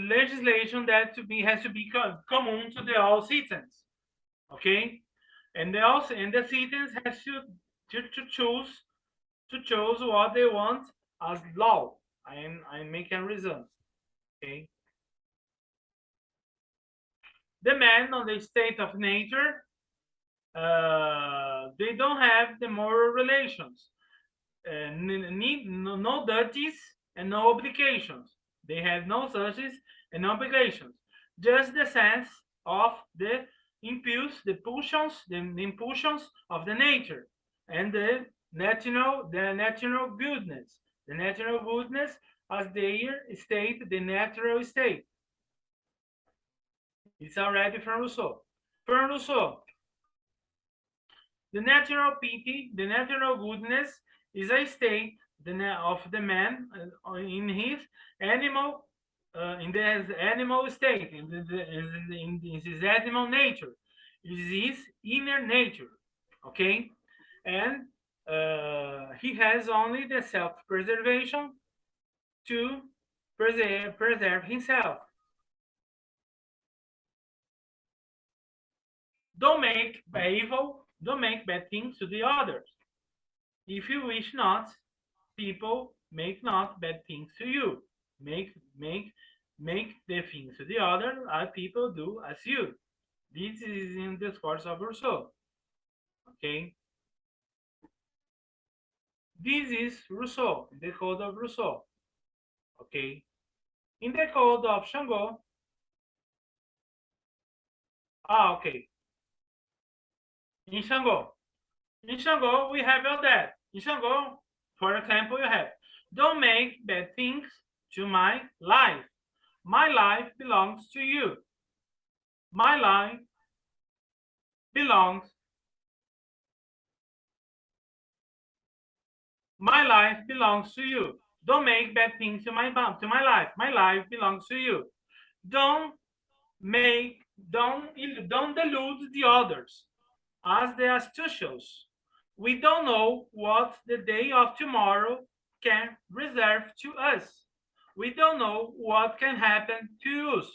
legislation that to be has to be common to the all citizens. Okay, and the citizens has to choose what they want as law. I'm making reason. Okay, the man on the state of nature, they don't have the moral relations, need no duties and no obligations. They have no duties and no obligations. Just the sense of the impulsions of the nature, and the natural goodness. The natural goodness as their state, the natural state. It's already from Rousseau. From Rousseau, the natural pity, the natural goodness is a state of the man in his animal, in his animal state, in his animal nature, is his inner nature. Okay, and he has only the self-preservation to preserve himself. Don't make bad things to the others. If you wish not, people make not bad things to you. Make the things to the other as people do as you. This is in the discourse of Rousseau. Okay. This is Rousseau, the code of Rousseau. Okay. In the code of Shango. Okay. In Shango, we have all that. In Shango, for example, you have, don't make bad things to my life. My life belongs to you. My life belongs. My life belongs to you. Don't make bad things to my life. My life belongs to you. Don't delude the others as the astucious. We don't know what the day of tomorrow can reserve to us. We don't know what can happen to us.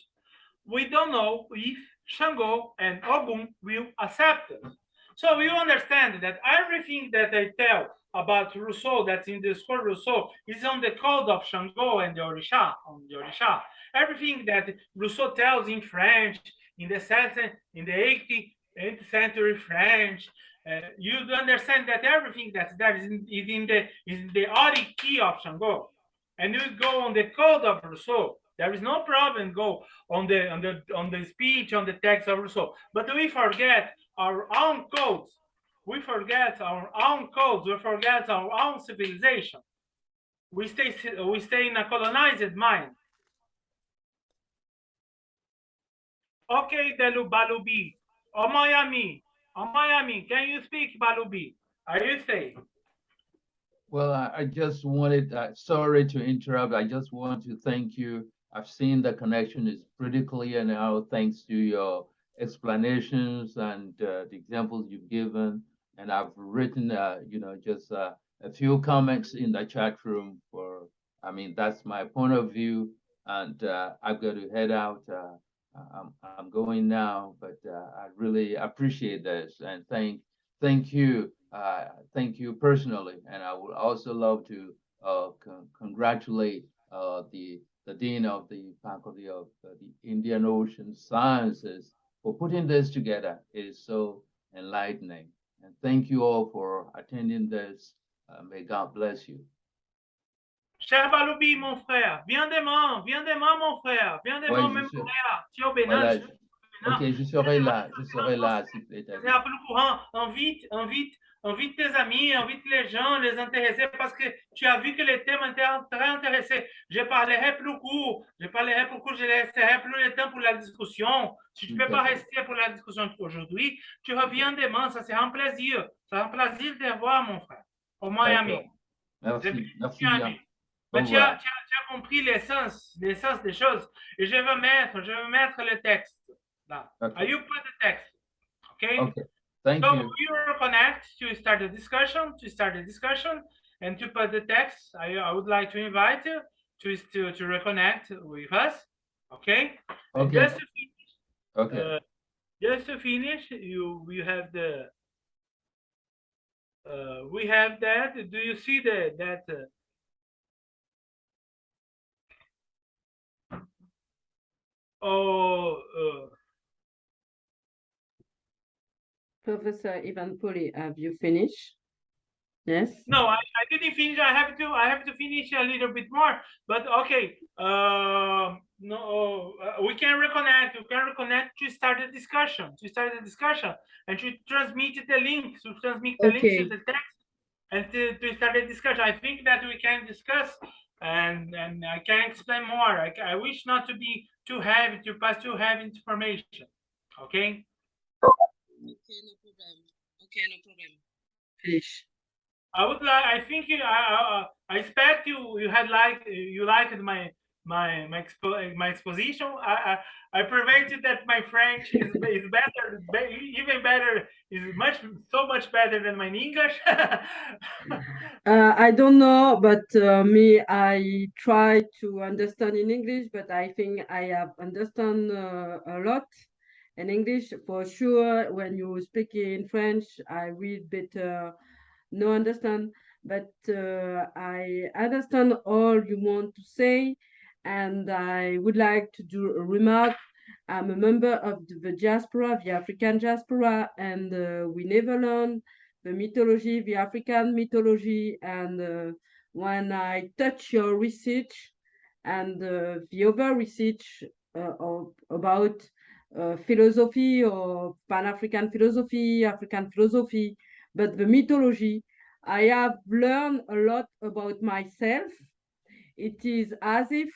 We don't know if Shango and Ogun will accept us. So you understand that everything that I tell about Rousseau, that's in the school Rousseau, is on the code of Shango and the Orisha, on the Orisha. Everything that Rousseau tells in French, in the 8th century French, you understand that everything that's there is in the Ori key of Shango. And you go on the code of Rousseau. There is no problem go on the speech, on the text of Rousseau. But we forget our own codes. We forget our own codes. We forget our own civilization. We stay in a colonized mind. Okay, Delu Balubi. Oh Miami, can you speak, Balubi? Are you saying? Well, I just wanted, sorry to interrupt. I just want to thank you. I've seen the connection is pretty clear now, thanks to your explanations and the examples you've given. And I've written, just a few comments in the chat room for, I mean, that's my point of view. And I've got to head out. I'm going now, but I really appreciate this and thank you, thank you personally. And I would also love to congratulate the dean of the Faculty of the Indian Ocean Sciences for putting this together. It is so enlightening. And thank you all for attending this. May God bless you. Cher Baloubi, mon frère, viens demain, mon frère, viens Ouais, demain, même frère. Tu es au Bénin, voilà. je suis au Bénin. Ok, je serai là, s'il plaît. C'est un peu le courant. Invite tes amis, invite les gens, les intéressés, parce que tu as vu que les thèmes étaient très intéressés. Je parlerai plus court, je laisserai plus de temps pour la discussion. Si tu ne peux pas rester pour la discussion aujourd'hui, tu reviens demain, ça sera un plaisir. Ça sera un plaisir de te voir, mon frère. Pour moi et ami. Merci bien. Mais tu as compris l'essence des choses. Et je vais mettre le texte là. Okay. You put the text. Okay? Okay. Thank So you. we will connect to start the discussion, and to put the text. I would like to invite you to reconnect with us. Okay? And Okay. just to finish, Okay. you have the we have that. Do you see that Professor Ivan Poli, have you finished? Yes. No, I didn't finish. I have to finish a little bit more. But okay, no, we can reconnect. We can reconnect to start the discussion. And to transmit the link. To transmit the links to the text, and to start the discussion. I think that we can discuss, and I can explain more. I wish not to be too heavy, to pass too heavy information. Okay. Okay, no problem. Finish. I would like. I think I expect you liked my exposition. I prevented that my French is better, even better, is so much better than my English. I don't know, but me, I try to understand in English, but I think I have understand a lot in English for sure. When you speak in French, I read better, no understand, but I understand all you want to say, and I would like to do a remark. I'm a member of the diaspora, the African diaspora, and we never learn the mythology, the African mythology, and when I touch your research and the other research about philosophy or Pan-African philosophy, African philosophy, but the mythology, I have learned a lot about myself. It is as if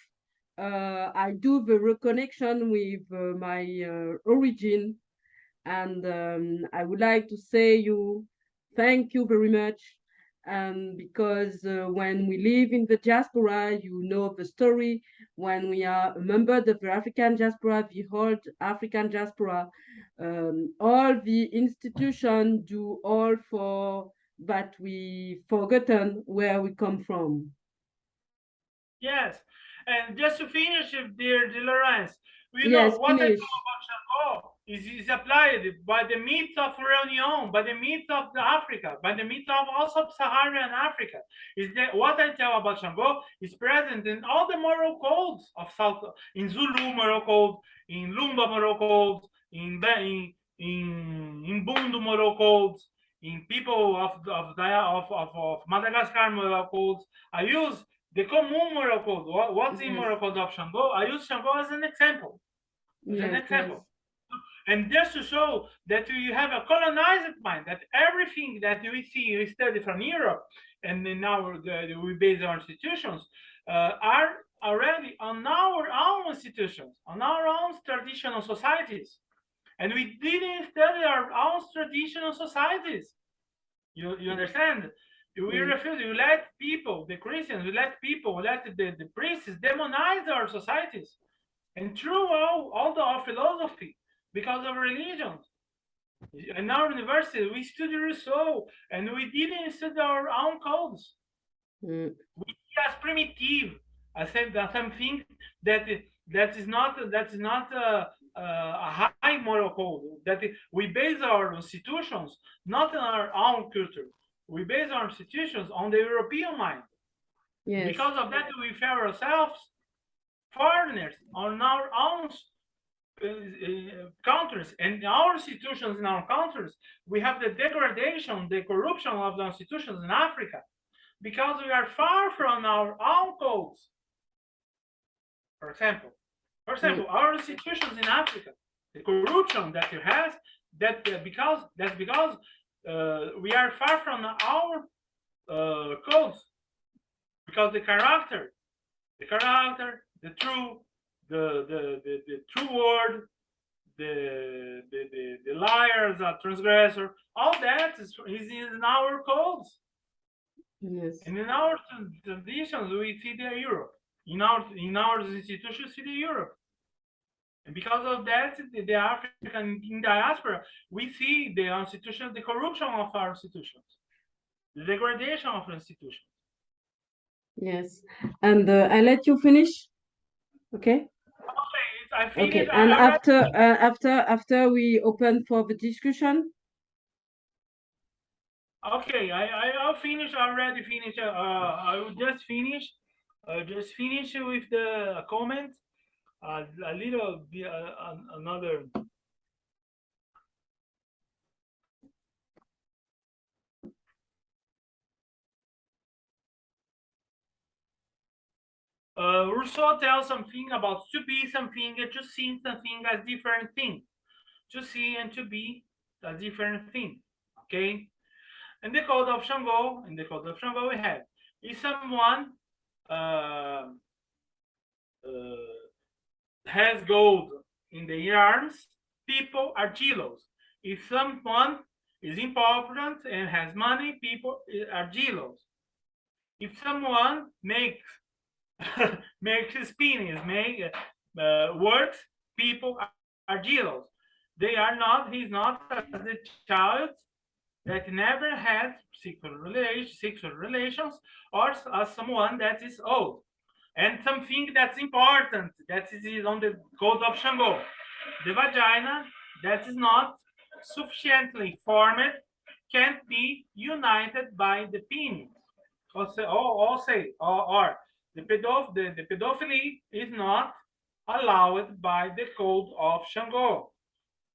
I do the reconnection with my origin, and I would like to say you thank you very much. And because when we live in the diaspora, you know the story. When we are a member of the African diaspora, the whole African diaspora, all the institutions do all for that we forgotten where we come from. Yes, and just to finish, dear Lawrence, we Yes, know what finish. I know about Shango is applied by the myth of Reunion, by the myth of Africa, by the myth of all sub-Saharan Africa. Is that what I tell about Shango is present in all the moral codes of South, in Zulu moral code, in Lumba moral codes, in Bundu moral codes, in people of Madagascar moral codes. I use the common moral code. What's the moral code of Shango? I use Shango as an example. Yes. And just to show that you have a colonized mind, that everything that we study from Europe, and in we base our institutions, are already on our own institutions, on our own traditional societies. And we didn't study our own traditional societies. You understand? We refuse. We let people, the Christians, we let the priests demonize our societies, and through all our philosophy, because of religion. In our university, we study Rouseau, and we didn't study our own codes. We see as primitive, as something that is not a high moral code, that we base our institutions not on our own culture. We base our institutions on the European mind. Yes. Because of that, we feel ourselves foreigners on our own countries, and our institutions in our countries. We have the degradation, the corruption of the institutions in Africa, because we are far from our own codes. For example, our institutions in Africa, the corruption that it has, because we are far from our codes, because the character, the true, the true word, the liars, the transgressor, all that is in our codes. Yes. And in our traditions, we see the Europe. In our institutions, see the Europe. And because of that, the African in diaspora, we see the institutions, the corruption of our institutions, the degradation of institutions. Yes. And I let you finish. Okay. Okay, I finished. Okay. And after we open for the discussion. Okay, I'll finish. Already finished. I will just finish. Just finish with the comment. A little bit, another. Rousseau tells something about to be something and to see something as different thing. To see and to be a different thing. Okay. In the code of Shango, we have if someone has gold in the arms, people are jealous. If someone is important and has money, people are jealous. If someone makes spinning, works, people are jealous. They are not. He's not as a child that never had sexual relations, or as someone that is old. And something that's important, that is on the code of Shango. The vagina that is not sufficiently formed can't be united by the penis. Or the pedophily is not allowed by the code of Shango.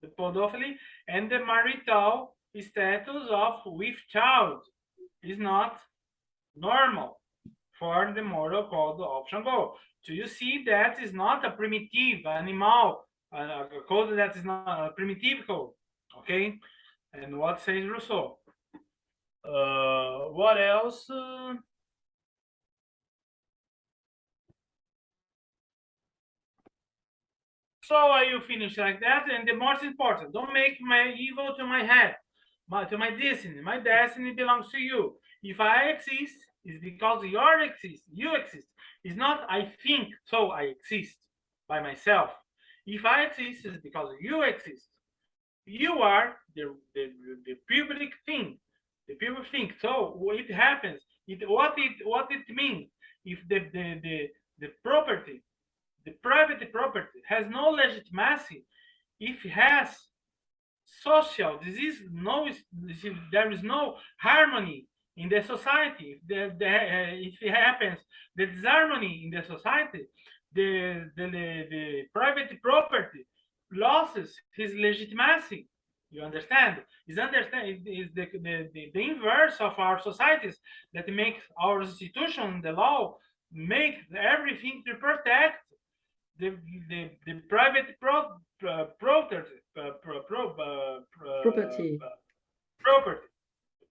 The pedophily and the marital status of with child is not normal for the moral code of Shango. So you see that is not a primitive animal, a code that is not a primitive code. Okay? And what says Rousseau? What else? So I will finish like that. And the most important, don't make my evil to my head, but to my destiny. My destiny belongs to you. If I exist, it's because you exist. You exist. It's not I think, so I exist by myself. If I exist, it's because you exist. You are the public thing. The people think. So it happens. What it means if the property, the private property has no legitimacy, if it has social disease, there is no harmony in the society. If it happens, the disharmony in the society, the private property loses his legitimacy. You understand? Is the inverse of our societies that makes our institution, the law, make everything to protect the private property,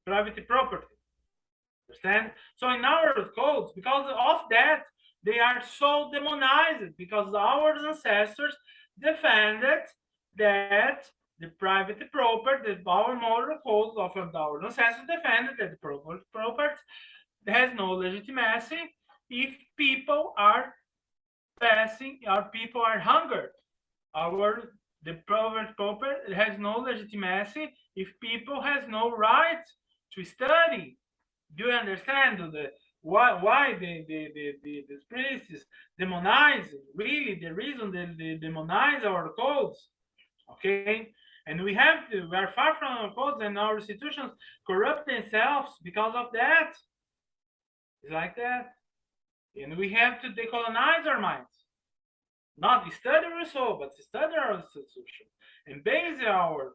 private property. Understand? So in our codes, because of that, they are so demonized, because our ancestors defended that the private property, our moral codes of our ancestors defended that the property has no legitimacy if people are passing, our people are hungered. The private property has no legitimacy if people has no right to study. Do you understand why the spiritists demonize, really the reason they demonize our codes, okay? And we are far from our codes, and our institutions corrupt themselves because of that. It's like that. And we have to decolonize our minds. Not study Rouseau, but study our institution and base our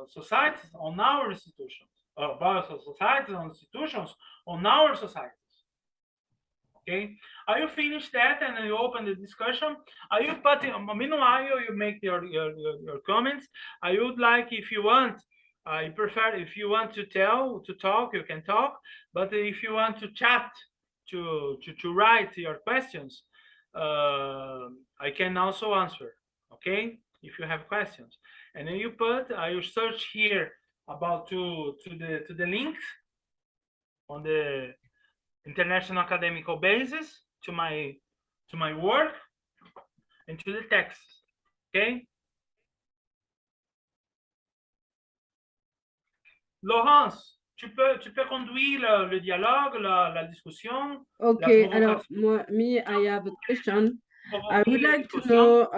societies on our institutions. Societies on institutions on our societies. Okay, are you finish that and you open the discussion? Are you putting meanwhile you make your comments? I would like, if you want, I prefer if you want to talk, you can talk, but if you want to chat, to write your questions, I can also answer, okay, if you have questions. And then you you search here about to the links on the international academical basis to my work and to the text, okay? Laurence, tu peux conduire le dialogue, la discussion. Okay, alors, I have a question. I would like to know,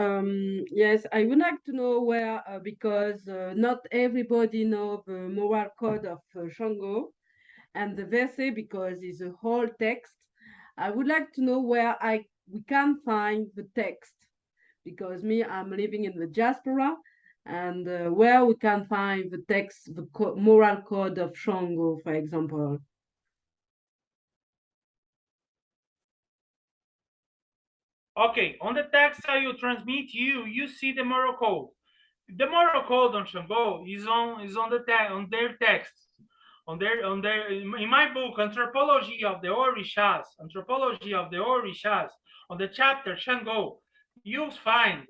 yes, I would like to know where, because not everybody know the moral code of Shango and the verse, because it's a whole text. I would like to know where we can find the text, because I'm living in the diaspora, and where we can find the text, the moral code of Shango, for example. Okay, on the text I will transmit you see the moral code. The moral code on Shango is on their text. In my book, Anthropology of the Orishas, on the chapter Shango, you'll find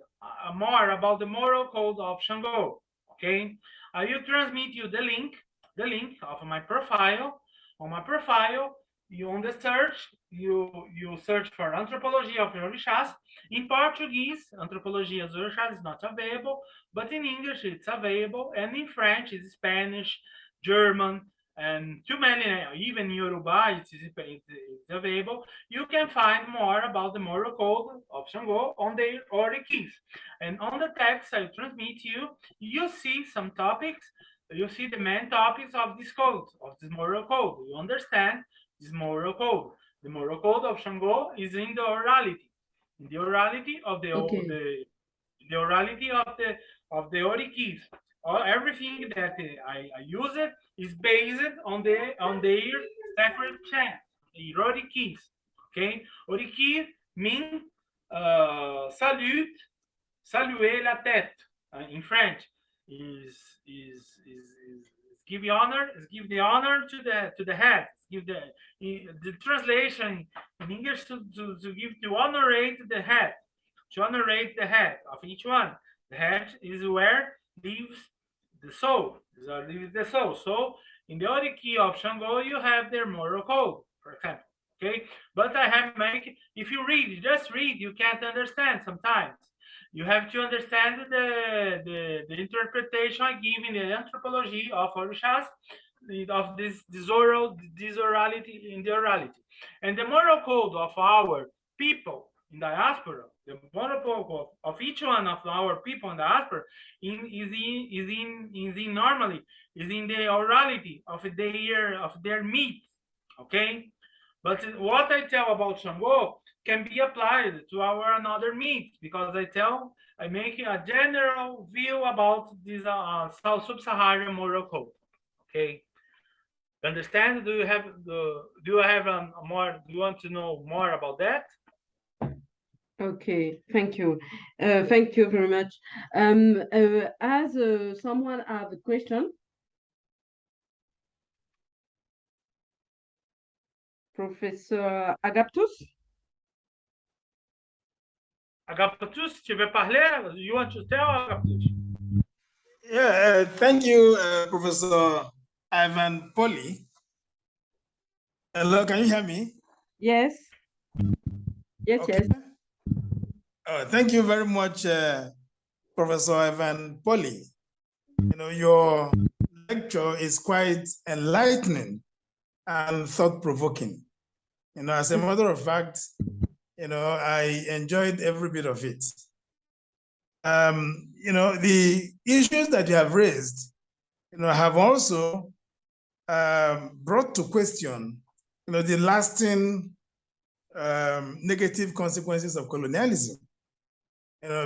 more about the moral code of Shango. Okay, I will transmit you the link of my profile. On my profile, you on the search, you search for Anthropology of the Orishas. In Portuguese, Anthropology of the Orishas is not available, but in English it's available, and in French, it's Spanish, German, and too many, even Yoruba, it's available. You can find more about the moral code of Shango on their Orikis. And on the text I transmit you see some topics, you see the main topics of this code, of this moral code. You understand this moral code. The moral code of Shango is in the orality. In the orality of the orality of the Orikis. Everything that I use it is based on their sacred chant, the Orikis. Okay, Oriki means saluer la tête in French is give the honor, to the head. Give the translation in English to give to honorate the head, of each one. The head is where lives the soul. So in the Oriki of Shango, you have their moral code, for example. Okay, but I have if you just read, you can't understand sometimes. You have to understand the interpretation I give in the Anthropology of Orishas, of this orality in the orality. And the moral code of our people in diaspora, the moral code of each one of our people in diaspora is normally is in the orality of their meat. Okay, but what I tell about Shango can be applied to our another meat, because I make a general view about this sub-Saharan moral code. Okay, understand? Do you want to know more about that? Okay, thank you. Thank you very much. As someone has a question, Professor Agaptus? Agaptus, tu veux parler? You want to tell, Agaptus? Yeah, thank you, Professor Ivan Poli. Hello, can you hear me? Yes. Yes, okay. Yes. Thank you very much, Professor Ivan Poli. You know, your lecture is quite enlightening and thought-provoking. As a matter of fact, I enjoyed every bit of it. The issues that you have raised, have also brought to question, the lasting negative consequences of colonialism,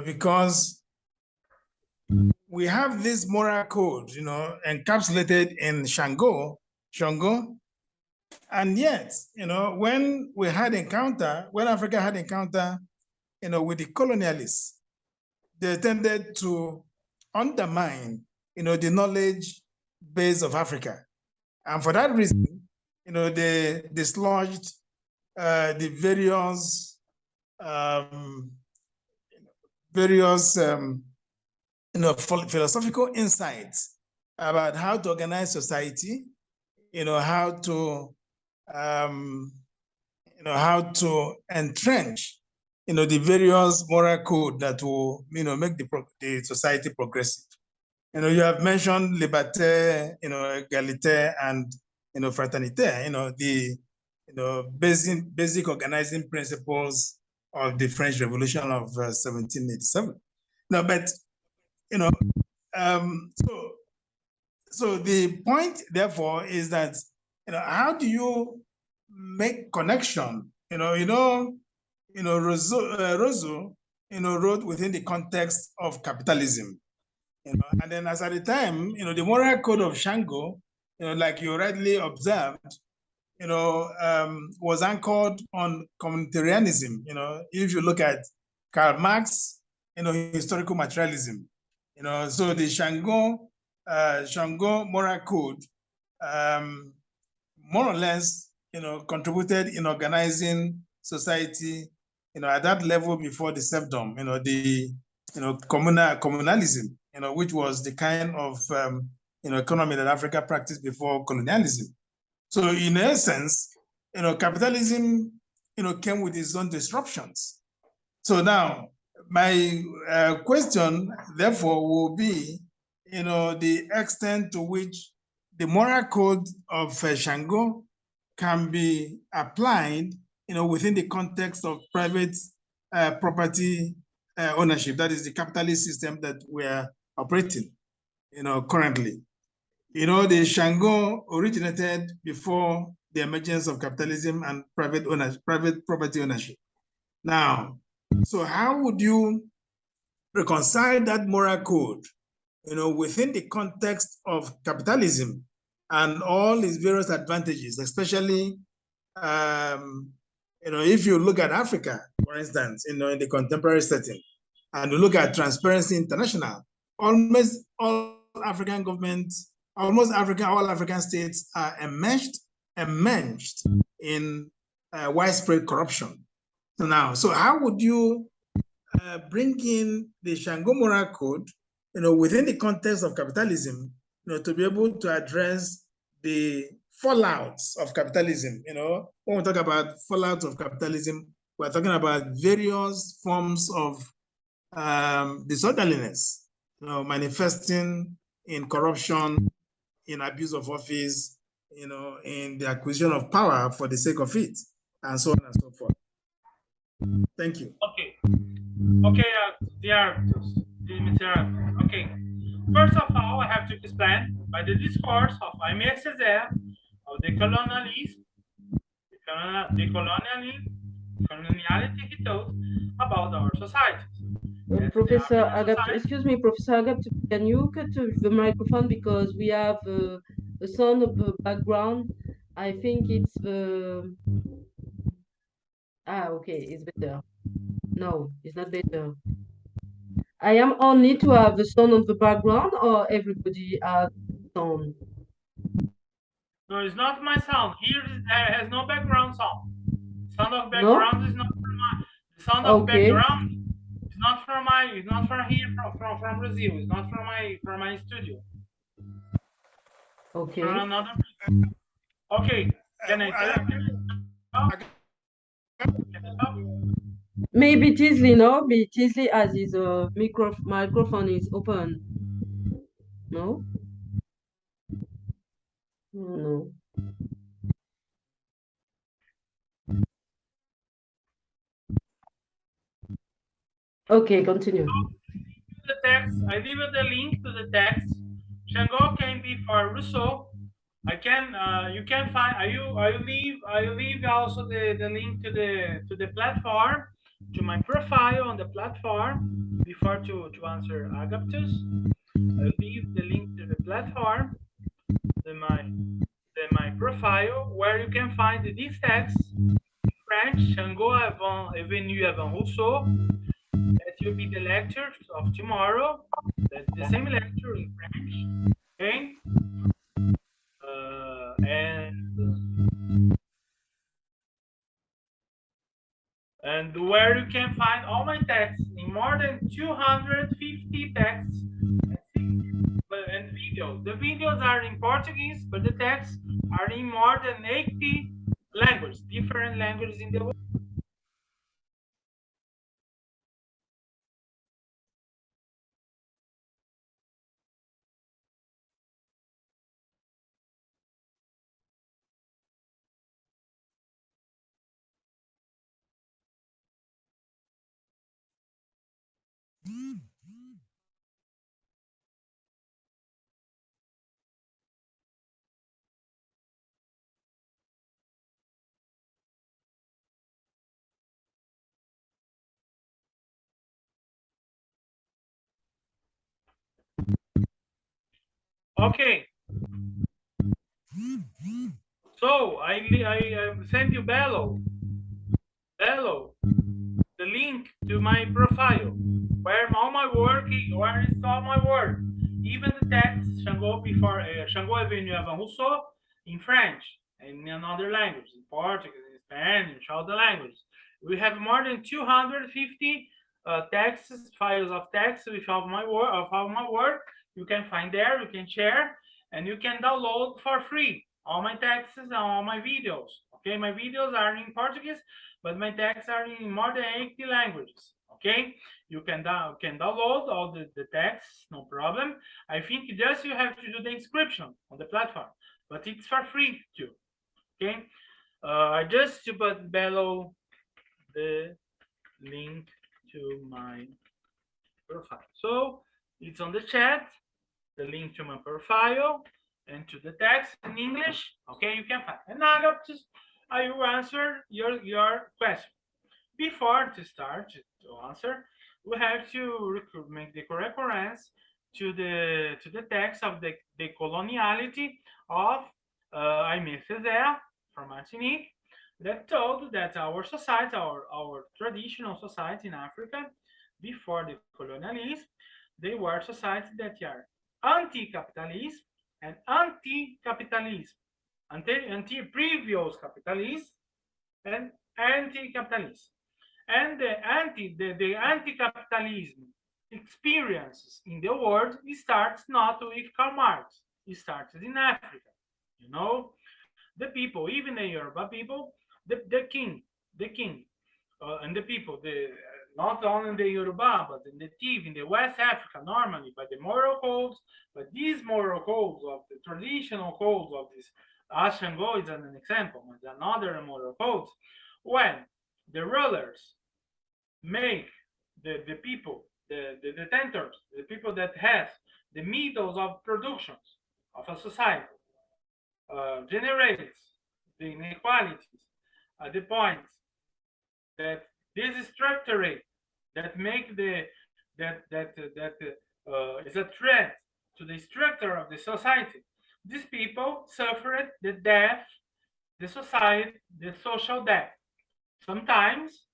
because we have this moral code, encapsulated in Shango, and yet, when Africa had encounter, with the colonialists, they tended to undermine, the knowledge base of Africa. And for that reason, they dislodged the various philosophical insights about how to organize society, how to entrench, the various moral code that will, make the society progressive. You have mentioned liberté, égalité, and fraternité, the basic organizing principles of the French Revolution of 1787. No, but so the point, therefore, is that how do you make connection? Rouseau, wrote within the context of capitalism. And then, as at the time, the moral code of Shango, like you rightly observed, was anchored on communitarianism. If you look at Karl Marx, historical materialism, so the Shango moral code, more or less, contributed in organizing society, at that level before the serfdom, the communalism, which was the kind of economy that Africa practiced before colonialism. So in essence, capitalism, came with its own disruptions. So now, my question, therefore, will be, the extent to which the moral code of Shango can be applied, within the context of private property ownership. That is the capitalist system that we are operating, currently. The Shango originated before the emergence of capitalism and private property ownership. Now, so how would you reconcile that moral code, within the context of capitalism and all its various advantages, especially, if you look at Africa, for instance, in the contemporary setting, and you look at Transparency International, almost all African governments, all African states are enmeshed in widespread corruption. So how would you bring in the Shango moral code, within the context of capitalism, to be able to address the fallouts of capitalism? When we talk about fallouts of capitalism, we're talking about various forms of disorderliness, manifesting in corruption, in abuse of office, in the acquisition of power for the sake of it, and so on and so forth. Thank you. Okay, okay. First of all, I have to explain by the discourse of Aimé Césaire of the coloniality he taught about our society. Professor Agaptu, excuse me, Professor Agaptu, can you cut the microphone because we have a sound of the background? I think it's the... okay, it's better. No, it's not better. I am only to have the sound on the background, or everybody has sound? No, it's not my sound. Here has no background sound. Sound of background is not from my. The sound of background is not from my. It's not from here from Brazil. It's not from my studio. Okay. From another. Okay. Can I tell you? Maybe Tisley, no? Maybe Tisley as his microphone is open. No? Okay, continue. The text, I leave you the link to the text. Shango came before Rouseau. You can find, I leave also the link to the platform, to my profile on the platform before to answer Agaptus. I leave the link to the platform, my profile, where you can find these texts in French, Shango est venu avant Rousseau. That will be the lecture of tomorrow. That's the same lecture in French. Okay? And where you can find all my texts in more than 250 texts and videos. The videos are in Portuguese, but the texts are in more than 80 languages, different languages in the world. Okay. So I send you Bello, the link to my profile, where all my work, where is all my work, even the text Shango before Shango est venu avant Rousseau in French and in another language, in Portuguese, in Spanish, all the languages. We have more than 250 texts, files of text with all my work. You can find there, you can share, and you can download for free all my texts and all my videos. Okay, my videos are in Portuguese, but my texts are in more than 80 languages. Okay, you can download all the texts, no problem. I think just you have to do the inscription on the platform, but it's for free too. Okay, I just put below the link to my profile, so it's on the chat, the link to my profile and to the text in English. Okay, you can find. And now I will answer your question. Before to start to answer, we have to make the correct reference to the text of the coloniality of Aimé Césaire from Martinique, that told that our society, our traditional society in Africa, before the colonialism, they were societies that are anti-capitalist and anti-capitalism, anti-previous capitalism and anti-capitalism. And the anti-capitalism experiences in the world, it starts not with Karl Marx, it started in Africa. You know, the people, even the Yoruba people, the king, and the people, not only the Yoruba, but in the native in the West Africa, normally by the moral codes, but these moral codes of the traditional codes of this Shango is an example, but another moral codes, when the rulers make the people, the detentors, the people that have the methods of productions of a society, generates the inequalities at the point that this structure that make is a threat to the structure of the society. These people suffered the death, the society, the social death. Sometimes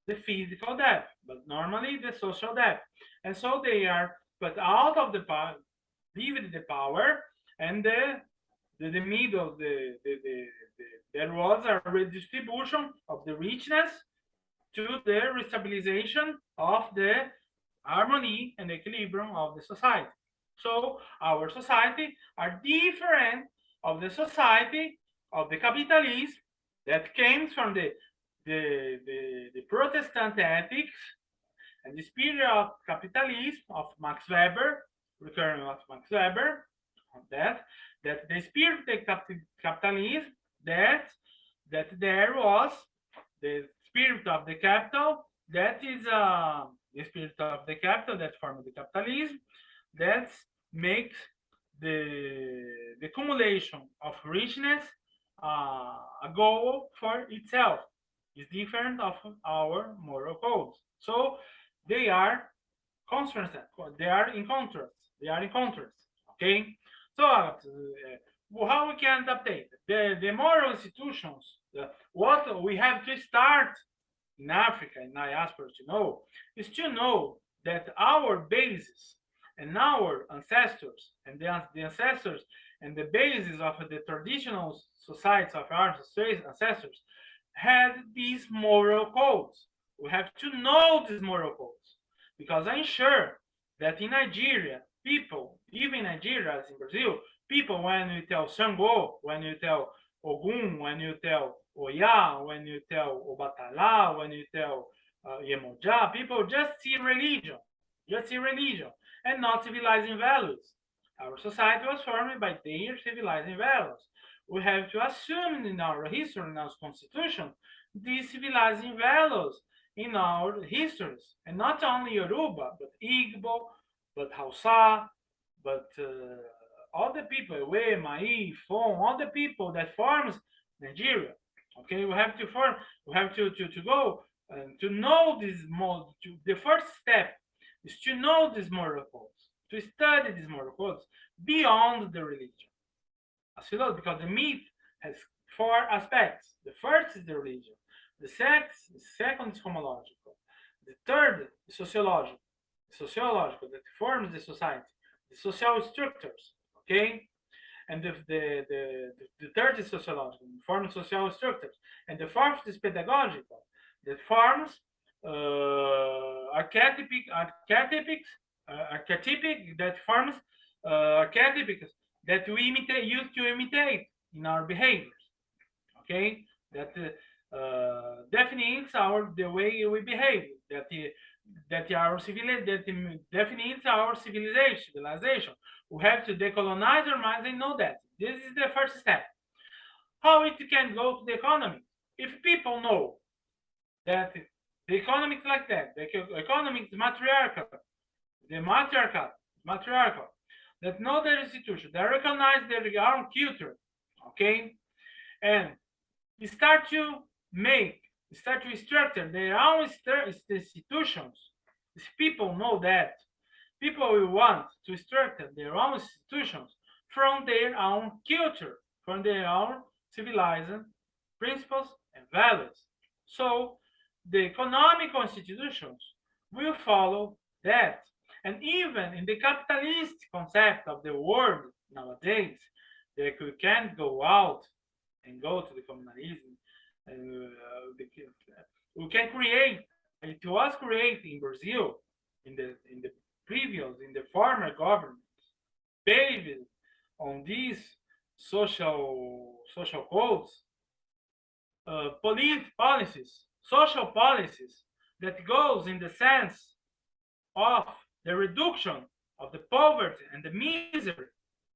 the physical death, but normally the social death. And so they are put out of the power, leave the power, and the middle, there was a redistribution of the richness to the restabilization of the harmony and equilibrium of the society. So our society are different of the society of the capitalism that came from the Protestant ethics and the spirit of capitalism of Max Weber, recurring of Max Weber, that the spirit of capitalism that there was the spirit of the capital that is the spirit of the capital that forms the capitalism, that makes the accumulation of richness a goal for itself. Is different of our moral codes. So they are contrast. They are in contrast. They are in contrast. Okay. So how we can update the moral institutions? What we have to start in Africa, in diaspora, to know is to know that our bases and our ancestors and the ancestors and the basis of the traditional societies of our ancestors had these moral codes. We have to know these moral codes because I'm sure that in Nigeria, people, even in Nigeria as in Brazil, people, when you tell Shango, when you tell Ogun, when you tell Oya, when you tell Obatala, when you tell Yemoja, people just see religion, and not civilizing values. Our society was formed by their civilizing values. We have to assume in our history, in our constitution, these civilizing values in our histories, and not only Yoruba, but Igbo, but Hausa, but all the people, Ewe, Mai, Fon, all the people that forms Nigeria. Okay, we have to form, we have to go and to know this more. The first step is to know these moral codes, to study these moral codes beyond the religion. As you know, because the myth has 4 aspects. The first is the religion. The second is homological. The third is sociological. That forms the society, the social structures. Okay, and the third is sociological, forms social structures, and the fourth is pedagogical, that forms archetypic that forms archetypics that we use to imitate in our behaviors. Okay, that defines the way we behave. That defines our civilization. We have to decolonize our minds and know that. This is the first step. How it can go to the economy? If people know that the economy is like that, the economy is matriarchal, that know their institution, they recognize their own culture, okay, and start to structure their own institutions. If people know that, people will want to structure their own institutions from their own culture, from their own civilized principles and values. So the economic institutions will follow that. And even in the capitalist concept of the world nowadays, that we can't go out and go to the communalism. And we can create. It was created in Brazil in the former government, based on these social codes, social policies that goes in the sense of the reduction of the poverty and the misery,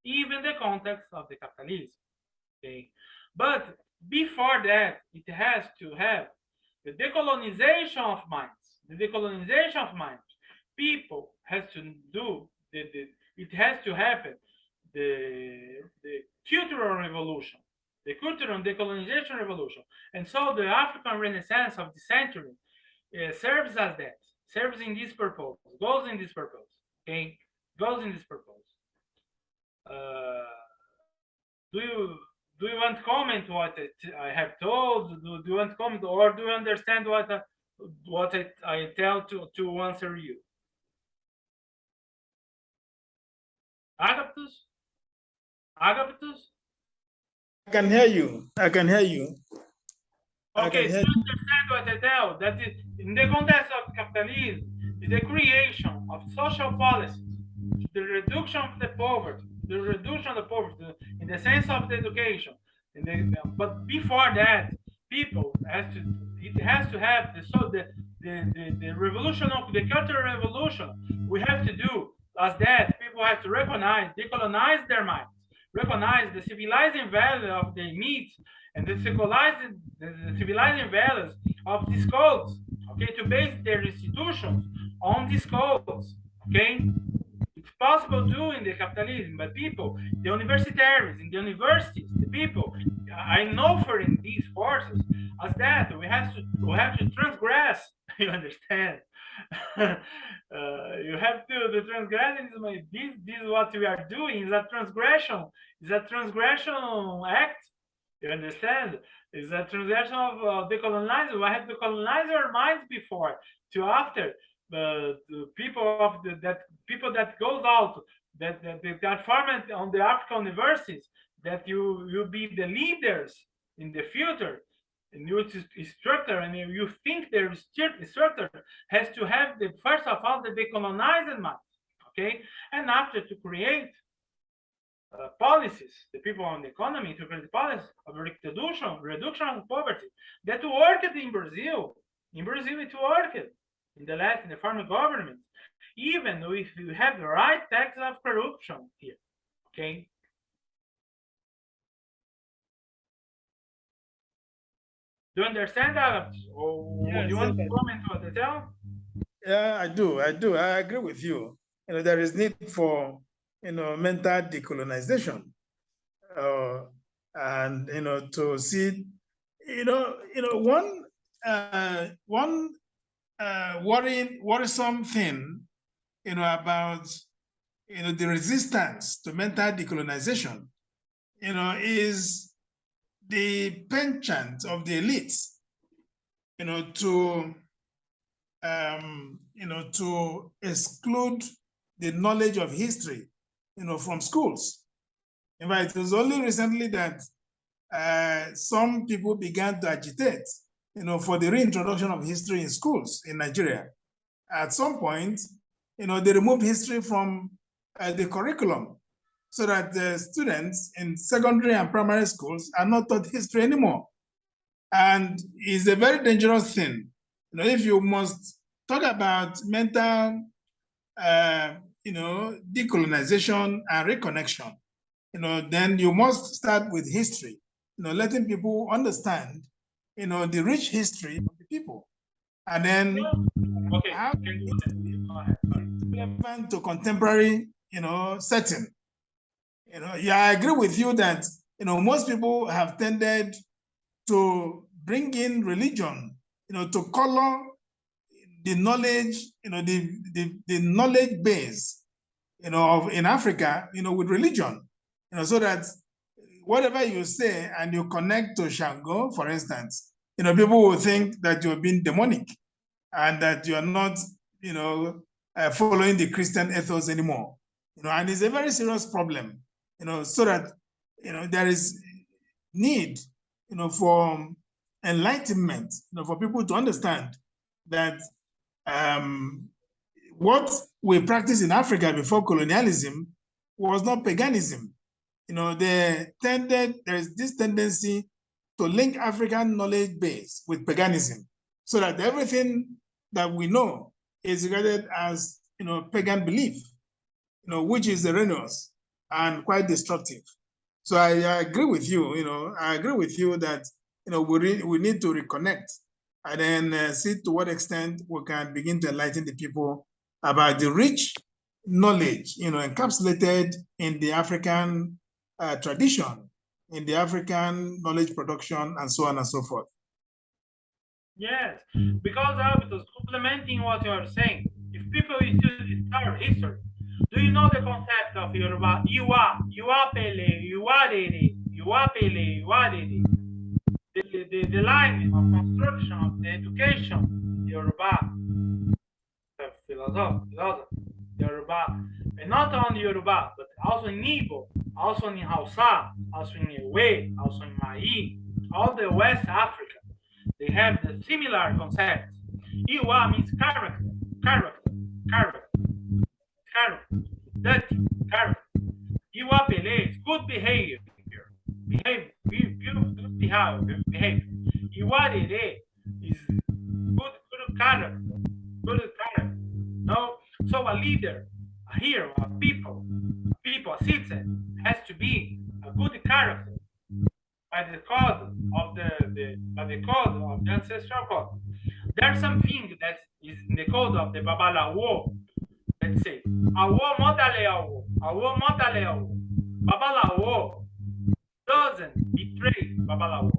even the context of the capitalism. Okay, but before that, it has to have the decolonization of minds. The decolonization of minds. People has to do it has to happen. The cultural revolution, the cultural and decolonization revolution, and so the African Renaissance of the century serves as that. Serves in this purpose. Goes in this purpose. Okay, goes in this purpose. Do you want to comment what I have told? Do you want to comment, or do you understand what I tell to answer you? Agapetus? I can hear you. I can hear you. Okay, do you understand what I tell? That is, in the context of capitalism, is the creation of social policies, the reduction of the poverty, in the sense of the education. But before that, it has to have the revolution of the cultural revolution. We have to do as that. People have to decolonize their minds, recognize the civilizing value of the needs and the civilizing values of these codes. Okay, to base their institutions on these codes, okay? It's possible too in the capitalism, but people, the universitaries in the universities, the people, I know for in these forces, as that we have to transgress. You understand? You have to transgress. This is what we are doing. Is a transgression. Is a transgression act. You understand? Is a transgression of decolonizing. We had to colonize our minds before to after. The people of that people that goes out that formed on the African universities, that you be the leaders in the future, and you structure, and you think the structure has to have the first of all the decolonized mind, okay, and after to create policies, the people on the economy to create policies of reduction of poverty that worked in Brazil. In Brazil, it worked in the former government, even if you have the right tax of corruption here, okay? Do you understand that? Or Yes, you want yes, to comment on the detail? yeah, I do. I agree with you. There is need for, mental decolonization, and to see, one worrisome thing, about the resistance to mental decolonization, is the penchant of the elites, to exclude the knowledge of history, from schools. In fact, it was only recently that some people began to agitate, for the reintroduction of history in schools in Nigeria. At some point, they removed history from the curriculum so that the students in secondary and primary schools are not taught history anymore. And it's a very dangerous thing. If you must talk about mental, decolonization and reconnection, then you must start with history, letting people understand, the rich history of the people. And then Okay, how can you go ahead. relevant to contemporary, setting. Yeah, I agree with you that, most people have tended to bring in religion, to color the knowledge, the knowledge base, of in Africa, with religion, so that whatever you say and you connect to Shango, for instance, people will think that you're being demonic and that you're not, following the Christian ethos anymore. And it's a very serious problem, so that, there is need, for enlightenment, for people to understand that what we practiced in Africa before colonialism was not paganism. There is this tendency to link African knowledge base with paganism, so that everything that we know is regarded as, pagan belief, which is erroneous and quite destructive. So I agree with you. I agree with you that, we need to reconnect and then see to what extent we can begin to enlighten the people about the rich knowledge, encapsulated in the African tradition, in the African knowledge production, and so on and so forth. Yes, because complementing what you are saying, if people study history, do you know the concept of Yoruba? Iwa pele, Iwa dede, Iwa pele, Iwa dede. The line of construction of the education, Yoruba, the philosophy, Yoruba, and not only Yoruba, but also in Igbo, also in Hausa, also in Ewe, also in Mai, all the West Africa. They have the similar concept. Iwa means character, dirty character. Iwa pele is good behavior, good behavior. Iwa dede is good character, No, so a leader, a hero, a people, a citizen has to be a good character by the code of the ancestral code. There's something that is in the code of the Babalawo. Let's say, Awo Modaleawo, Awo Modaleawo. Babalawo doesn't betray Babalawo.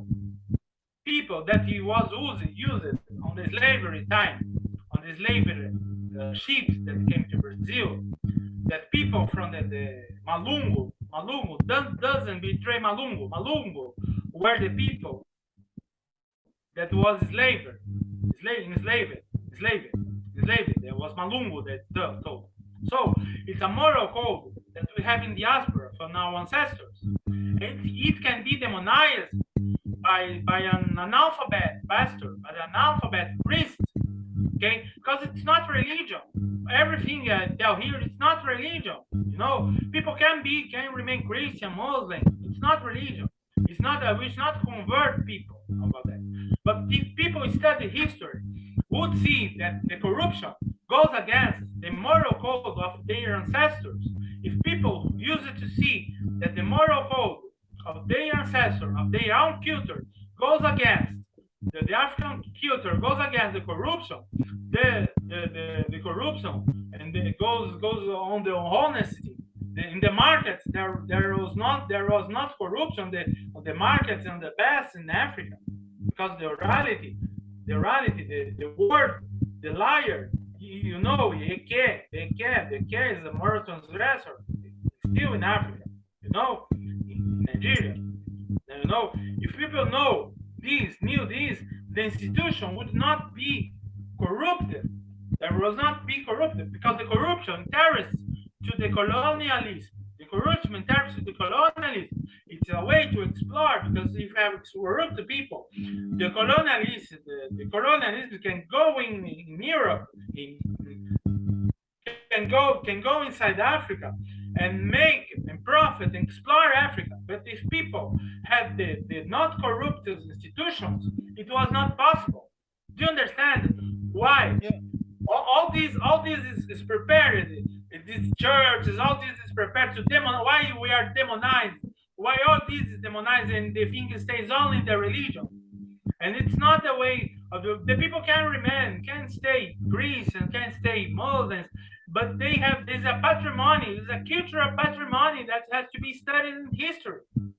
People that he was used on the slavery time, on the slavery ships that came to Brazil, that people from the Malungo doesn't betray Malungo. Malungo were the people that was enslaved. There was Malungo that told. So it's a moral code that we have in diaspora from our ancestors. It can be demonized by an analphabet pastor, by an analphabet priest, okay? Because it's not religion. Everything I tell here, it's not religion. You know, people can remain Christian, Muslim. It's not religion. It's not. We should not convert people about that. But if people study history, would see that the corruption goes against the moral code of their ancestors. If people use it to see that the moral code of their ancestor, of their own culture, goes against the African culture, goes against the corruption, the corruption, and it goes on the honesty. In the markets, there was not corruption on the markets and the past in Africa, because the reality, the word, the liar, you know, the Eke is a moral transgressor, still in Africa, you know, in Nigeria. You know, if people knew this, the institution would not be corrupted. There will not be corrupted, because the corruption interests to the colonialism. The corruption interests to the colonialism. It's a way to explore, because if you have corrupt people, the colonialism can go in Europe, can go inside Africa and make and profit and explore Africa. But if people had the not corrupt institutions, it was not possible. Do you understand why? Yeah. All this is prepared. These churches, all this is prepared to demonize. Why we are demonized? Why all this is demonized and the thing stays only in the religion? And it's not the way of the people can remain, can stay Christian, can stay Muslims, but there's a patrimony, there's a cultural patrimony that has to be studied in history. You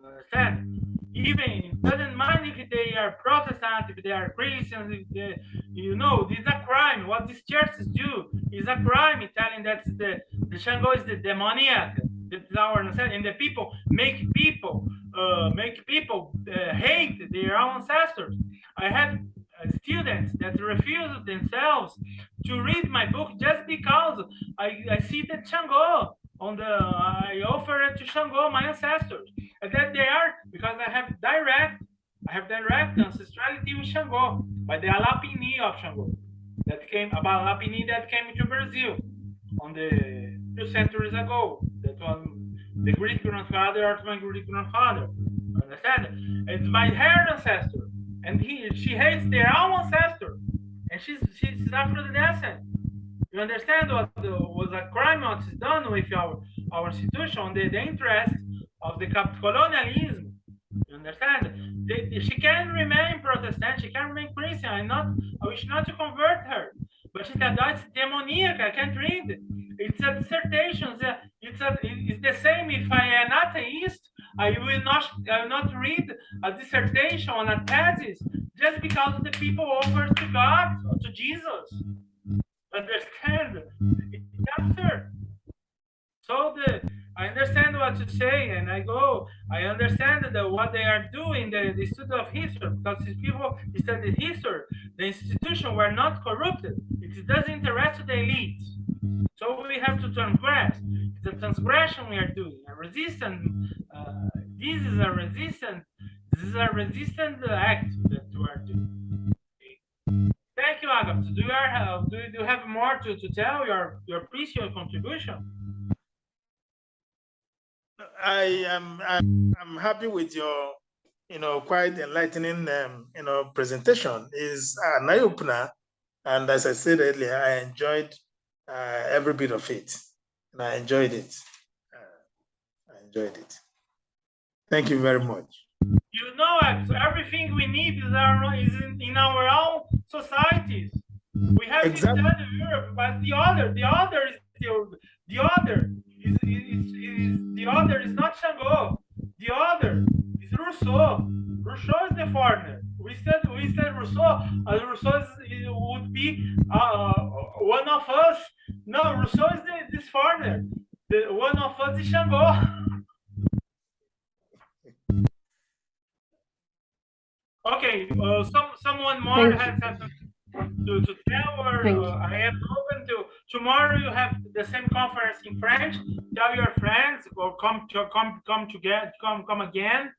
understand? Even it doesn't mind if they are Protestant, if they are Christians, if they, you know, this is a crime. What these churches do is a crime, telling that the Shango is the demoniac. That's our understanding. And the people make people hate their own ancestors. I have students that refuse themselves to read my book just because I see that Shango I offer it to Shango, my ancestors, and that they are, because I have direct ancestrality with Shango by the Alapini of Shango Alapini that came to Brazil on the 2 centuries ago. That was the great grandfather of my great grandfather. Understand? It's my her ancestor, and she hates their own ancestor, and she's after the descent. You understand what was a crime what is done with our institution, the interest of the colonialism. You understand? She can remain Protestant, she can remain Christian. I wish not to convert her, but she said, "That's demoniac. I can't read. It's a dissertation. It's the same. If I am an atheist, I will not read a dissertation on a thesis just because the people offer to God or to Jesus." Understand? It's absurd. So I understand what you say, and I understand what they are doing, the study of history, because these people study history. The institution were not corrupted. It doesn't interest the elites. So we have to transgress. It's a transgression we are doing, a resistance. This is a resistant act that we are doing. Thank you, Agam. Do you have more to tell your precious contribution? I'm happy with your quite enlightening presentation. Is an eye opener, and as I said earlier, I enjoyed every bit of it, and I enjoyed it. Thank you very much. You know, everything we need is in our own societies. We have to Exactly. study Europe, but the other is not Shango. The other is Rousseau. Rousseau is the foreigner. We said Rousseau. Rousseau would be one of us. No, Rousseau is this foreigner. The one of us is Shango. Okay, someone more Thank has you. something to tell, or Thank you. I am open to. Tomorrow you have the same conference in French. Tell your friends or come again.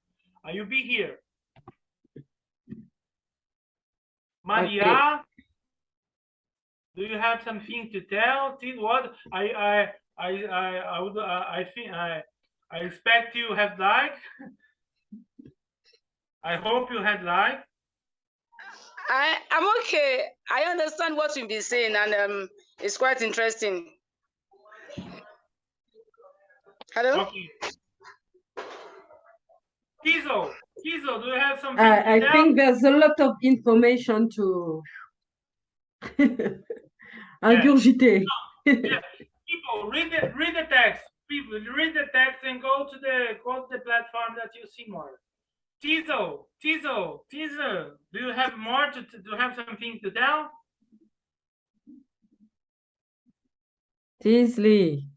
You'll be here. Maria, Okay. do you have something to tell? What I would I think I expect you have like. I hope you had like. I'm okay. I understand what you've been saying, and it's quite interesting. Hello? Okay. Kizo, do you have something to I tell? think there's a lot of information to ingurgiter. Yeah. People read the text. People read the text and go to the platform that you see more. Tizo, do you have more to have something to tell? Teasley.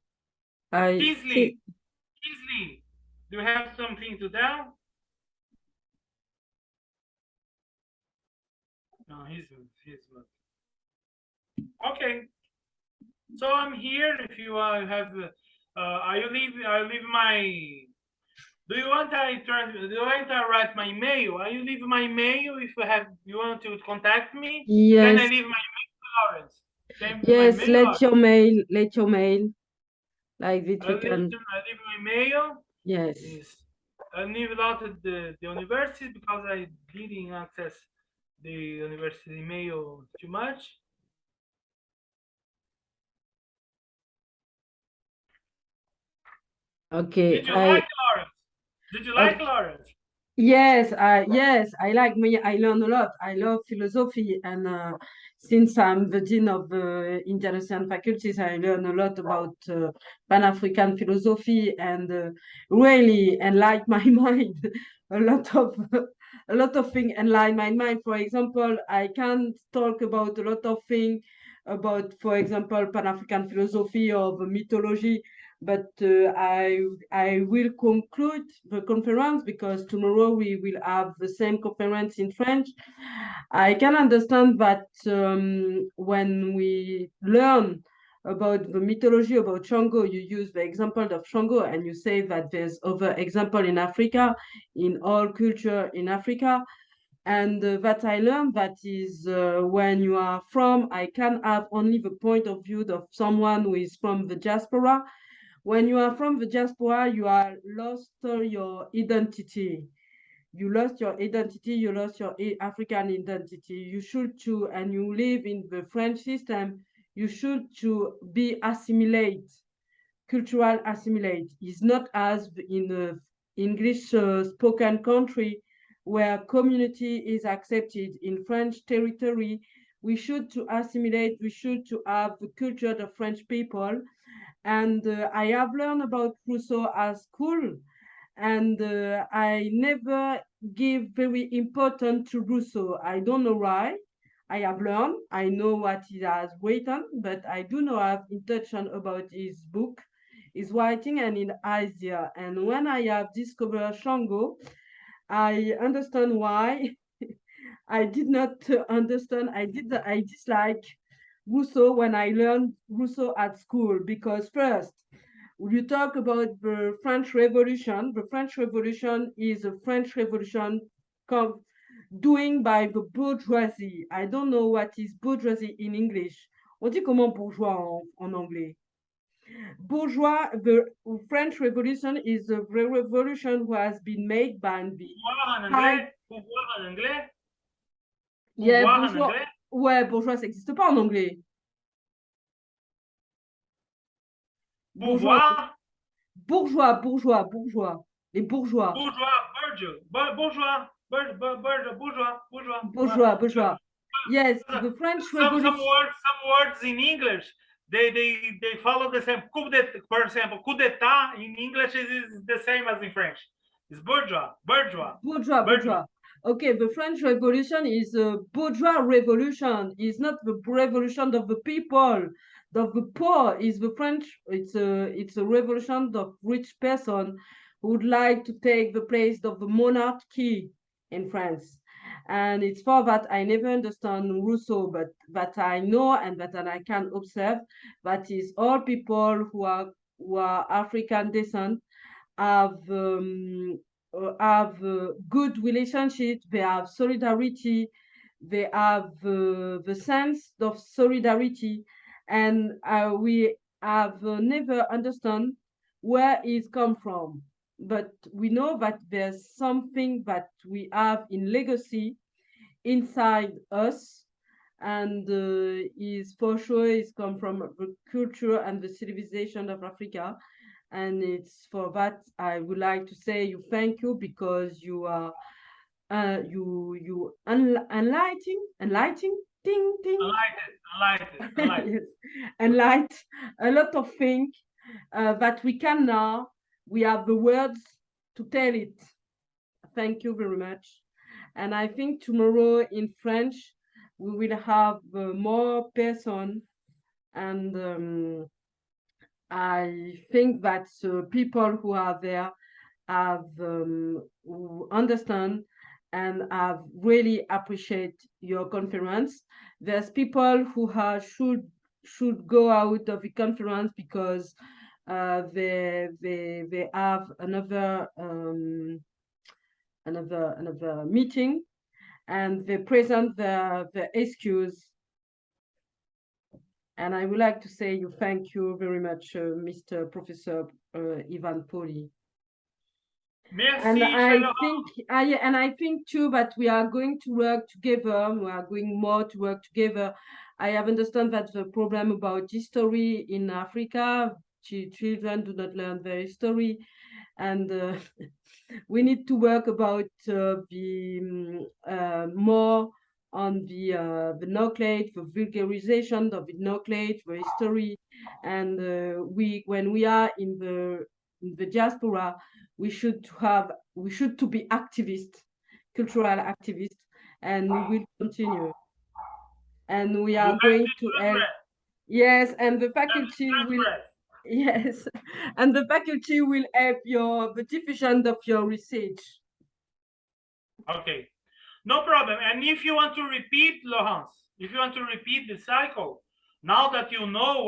Tisley, do you have something to tell? No, he's not. Okay. So I'm here. If you have, I leave my. Do you want to write my mail? I leave my mail if you want to contact me. Can I Yes. leave my mail to Lawrence? Yes, My mail, let your mail. Like this I we leave can. my mail. Yes. I leave it out at the university because I didn't access the university mail too much. Okay. Did you like Lawrence? Did you like Okay. Lawrence? Yes, I like me. I learn a lot. I love philosophy, and since I'm the dean of the Indian Ocean faculties, I learn a lot about Pan-African philosophy, and really enlighten my mind. a lot of a lot of things enlighten my mind. For example, I can talk about a lot of things about, for example, Pan-African philosophy or the mythology. But I will conclude the conference because tomorrow we will have the same conference in French. I can understand that when we learn about the mythology about Shango, you use the example of Shango and you say that there's other example in Africa, in all culture in Africa. And that I learned that is when you are from, I can have only the point of view of someone who is from the diaspora. When you are from the diaspora, you are lost your identity. You lost your identity, you lost your African identity. You should to, and you live in the French system, you should to be assimilate, cultural assimilate. It's not as in the English spoken country where community is accepted in French territory. We should to assimilate, we should to have the culture of French people. And I have learned about Rousseau at school, and I never give very important to Rousseau. I don't know why. I have learned, I know what he has written, but I do not have intention about his book, his writing, and his idea. And when I have discovered Shango, I understand why. I did not understand. I dislike Rousseau when I learned Rousseau at school because first, you talk about the French Revolution. The French Revolution is a French Revolution doing by the bourgeoisie. I don't know what is bourgeoisie in English. On dit comment bourgeois en anglais? Bourgeois, the French Revolution is a revolution who has been made by the high. Pouvoir en anglais? Yeah, Pouvoir en bourgeois. anglais? Ouais, bourgeois, ça n'existe pas en anglais. Bourgeois, Pouvoir? bourgeois. Les bourgeois. Bourgeois, bourgeois. Yes, the French some Revolution. words in English, they follow the same. For example, coup d'état in English is the same as in French. It's bourgeois. Bourgeois. Okay, the French Revolution is a bourgeois revolution. It's not the revolution of the people, of the poor. Is the French? It's a revolution of rich person who would like to take the place of the monarchy in France. And it's for that I never understand Rousseau, but that I know and that I can observe that is all people who are African descent have good relationship, they have solidarity, they have the sense of solidarity, and we have never understand where it's come from. But we know that there's something that we have in legacy inside us, and is for sure is come from the culture and the civilization of Africa. And it's for that I would like to say you thank you, because you are you enlightening ding ding Enlightened. yes, enlight a lot of things that we can now, we have the words to tell it. Thank you very much. And I think tomorrow in French we will have more person, and I think that people who are there have who understand and have really appreciate your conference. There's people who should go out of the conference because they have another meeting, and they present their excuse. And I would like to say you thank you very much, Mr. Professor Ivan Poli. Merci, And I think too that we are going to work together. We are going more to work together. I have understood that the problem about history in Africa, children do not learn their history, and we need to work about the more on the knowledge, the vulgarization of the knowledge, the history, and when we are in the diaspora, we should to be activists, cultural activists, and we will continue. And we are going to help. Yes, and the faculty will. Yes, and the faculty will help the diffusion of your research. Okay, no problem. And if you want to repeat, Laurence, if you want to repeat the cycle, now that you know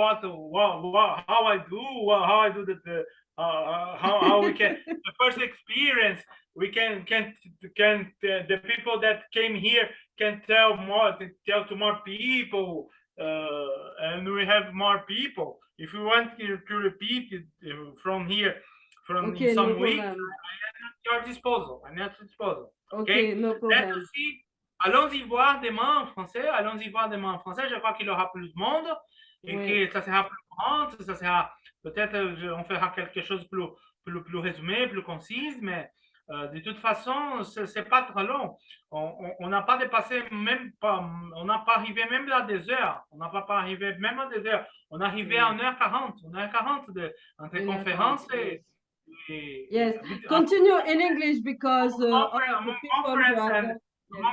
how I do how we can the first experience, we can the people that came here can tell to more people, and we have more people. If you want to repeat it from here, from okay, some no weeks, problem. I'm at your disposal. Okay, no problem. Merci. Allons-y voir des mains en français. Allons-y voir des mains en français. Je crois qu'il y aura plus de monde et que ça sera plus grand. Ça sera peut-être on fera quelque chose plus résumé, plus concise, mais de toute façon, c'est pas trop long. On n'a pas dépassé même pas, on n'a pas arrivé même à des heures. On n'a pas arrivé même à des heures. On est arrivé à 1h40. 1h40 entre conférences et yes, continue in English because among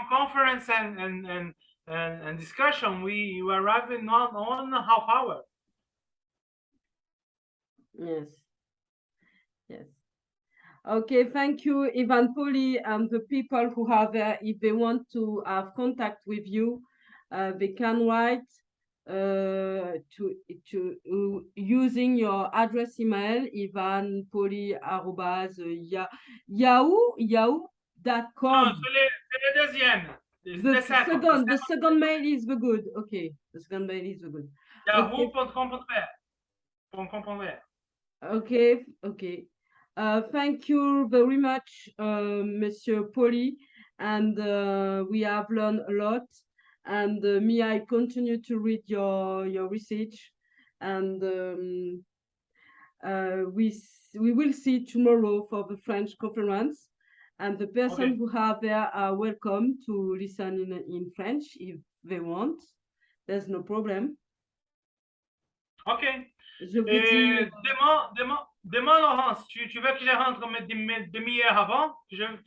conference and discussion, we arrived in on a half hour. Yes. Okay, thank you, Ivan Poli, and the people who are there. If they want to have contact with you, they can write to using your address email ivanpoli@yahoo.com. No, c'est le deuxième. The second mail is the good. Okay, the second mail is the good. Yahoo.com.br. Okay. Thank you very much, Monsieur Poli, and we have learned a lot. And me, I continue to read your research, and we will see tomorrow for the French conference. And the person who are there are welcome to listen in French if they want. There's no problem. OK. Je vous dis... Demain, Laurence, tu veux que je rentre demi-heure avant?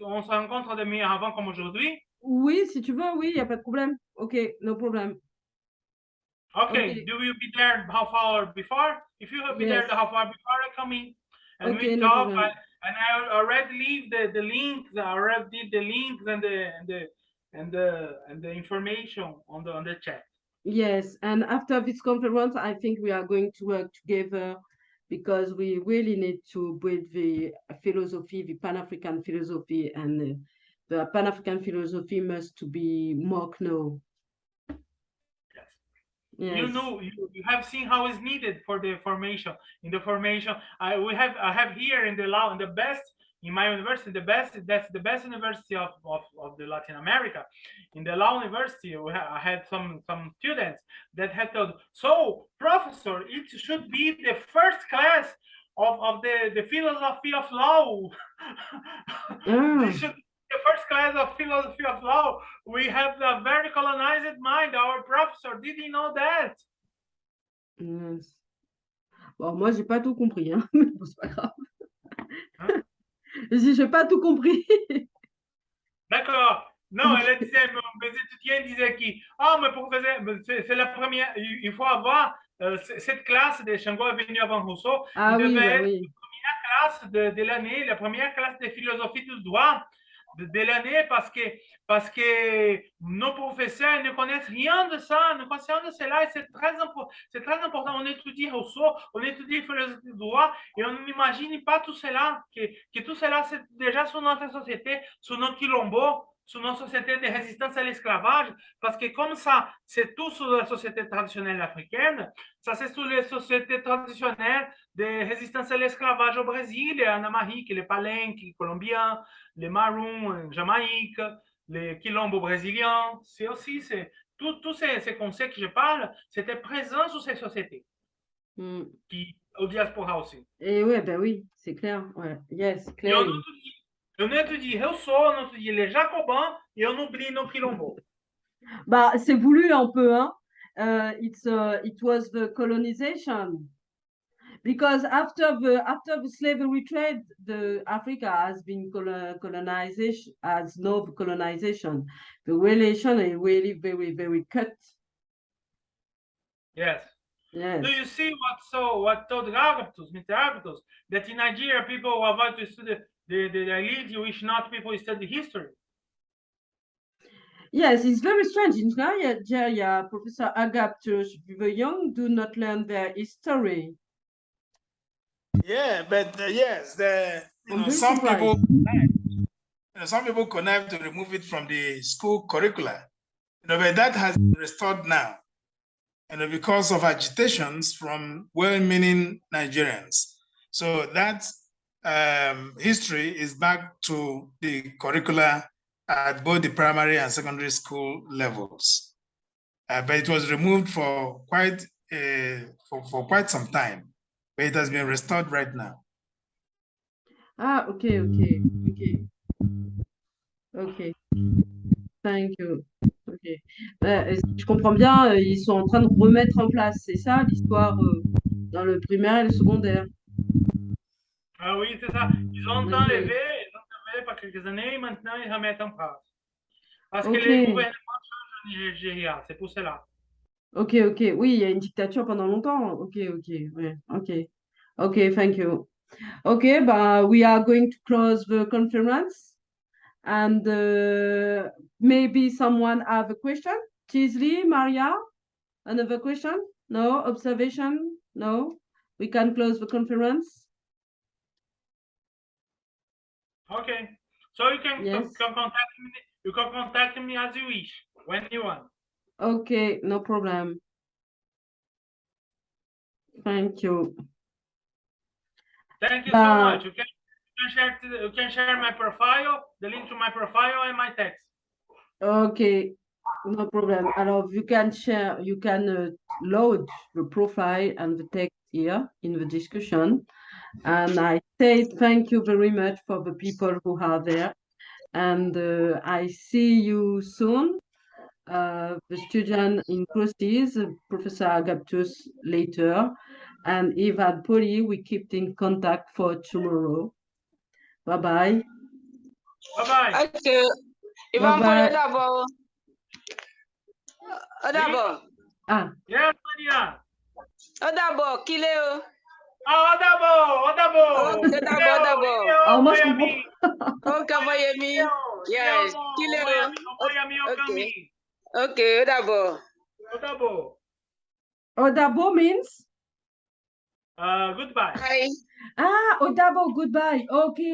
On se rencontre demi-heure avant comme aujourd'hui? Oui, si tu veux, oui, il n'y a pas de problème. OK, no problem. Okay. Do you be there half hour before? If you will be there Yes. the half hour before, I come in and Okay, we no talk. problem. And I already leave the links. I already did the links and the information on the chat. Yes, and after this conference, I think we are going to work together because we really need to build the philosophy, the Pan-African philosophy, and the Pan-African philosophy must to be more known. Yes. Yes. You know, you have seen how it's needed for the formation. In the formation, I have here in the best in my university, that's the best university of the Latin America. In the law university, I had some students that had told, so professor, it should be the first class of the philosophy of law. This should the first class of philosophy of law. We have a very colonized mind. Our professor didn't know that. Yes. Bon, moi, j'ai pas tout compris, hein, mais bon, c'est pas grave. Hein? J'ai pas tout compris. D'accord. Non, elle disait, mes étudiants disaient qui, mais professeur, c'est la première, il faut avoir cette classe de Shango est venu avant Rousseau. Ah il oui, devait bah être oui. la première classe de l'année, la première classe de philosophie du droit de l'année parce que nos professeurs ne connaissent rien de ça, ne connaissent rien de cela et c'est très important. On étudie Rousseau, on étudie philosophie du droit et on n'imagine pas tout cela, que tout cela c'est déjà sur notre société, sur nos quilombos, sur nos sociétés de résistance à l'esclavage, parce que comme ça, c'est tout sur la société traditionnelle africaine, ça c'est sur les sociétés traditionnelles de résistance à l'esclavage au Brésil, en Amérique, les Palenques colombiens, les Marrons en Jamaïque, les Quilombos brésiliens, c'est aussi, tous ces concepts que je parle, c'était présent sur ces sociétés, au diaspora aussi. Et ouais, ben oui, c'est clair. Ouais. Yes, Et clearly. on étudie Rousseau, on étudie les Jacobins et on oublie nos Quilombos. Bah, c'est voulu un peu, hein. It was the colonization. Because after the slavery trade, the Africa has been colonization, has no colonization. The relation is really very, very cut. Yes. Yes. Do you see what told Agathos, Mr. Agathos, that in Nigeria people avoid to study the elite, which not people study history? Yes, it's very strange. In Nigeria, Professor Agathos, the young do not learn their history. Yeah, but yes, some people connive to remove it from the school curricula. But that has been restored now, because of agitations from well-meaning Nigerians. So that history is back to the curricula at both the primary and secondary school levels. But it was removed for quite some time. But it has been restored right now. Ah, okay. Thank you. Okay. Je comprends bien, ils sont en train de remettre en place, c'est ça l'histoire dans le primaire et le secondaire. Ah oui, c'est ça. Ils ont enlevé par quelques années et maintenant ils remettent en place. Parce que les gouvernements changent en Nigeria, c'est pour cela. Ok. Oui, il y a une dictature pendant longtemps. Ok. Ouais. Ok, thank you. Okay, but we are going to close the conference. And maybe someone have a question? Chisley, Maria, another question? No? Observation? No? We can close the conference? Okay. So you can, Yes. contact me. You can contact me as you wish, when you want. Okay, no problem. Thank you. Thank you so much. You can share my profile, the link to my profile and my text. Okay, no problem. Alors, you can share, you can load the profile and the text here in the discussion. And I say thank you very much for the people who are there. And I see you soon. the student in courses, Professor Agaptus later, and Ivan Poli. We keep in contact for tomorrow. Bye-bye. Bye-bye. Okay. Ivan Poli, Bye-bye. Odabo. Odabo. Ah, Yes, Mania. Odabo, Kileo. Ah, Odabo, Odabo. Okay, Odabo, Odabo. oh, moi, je Miami. comprends. Okay, Miami. Yes, Kileo. Miami, Okay. Okay, Odabo. Odabo. Odabo means? Goodbye. Bye. Ah, Odabo, goodbye. Okay.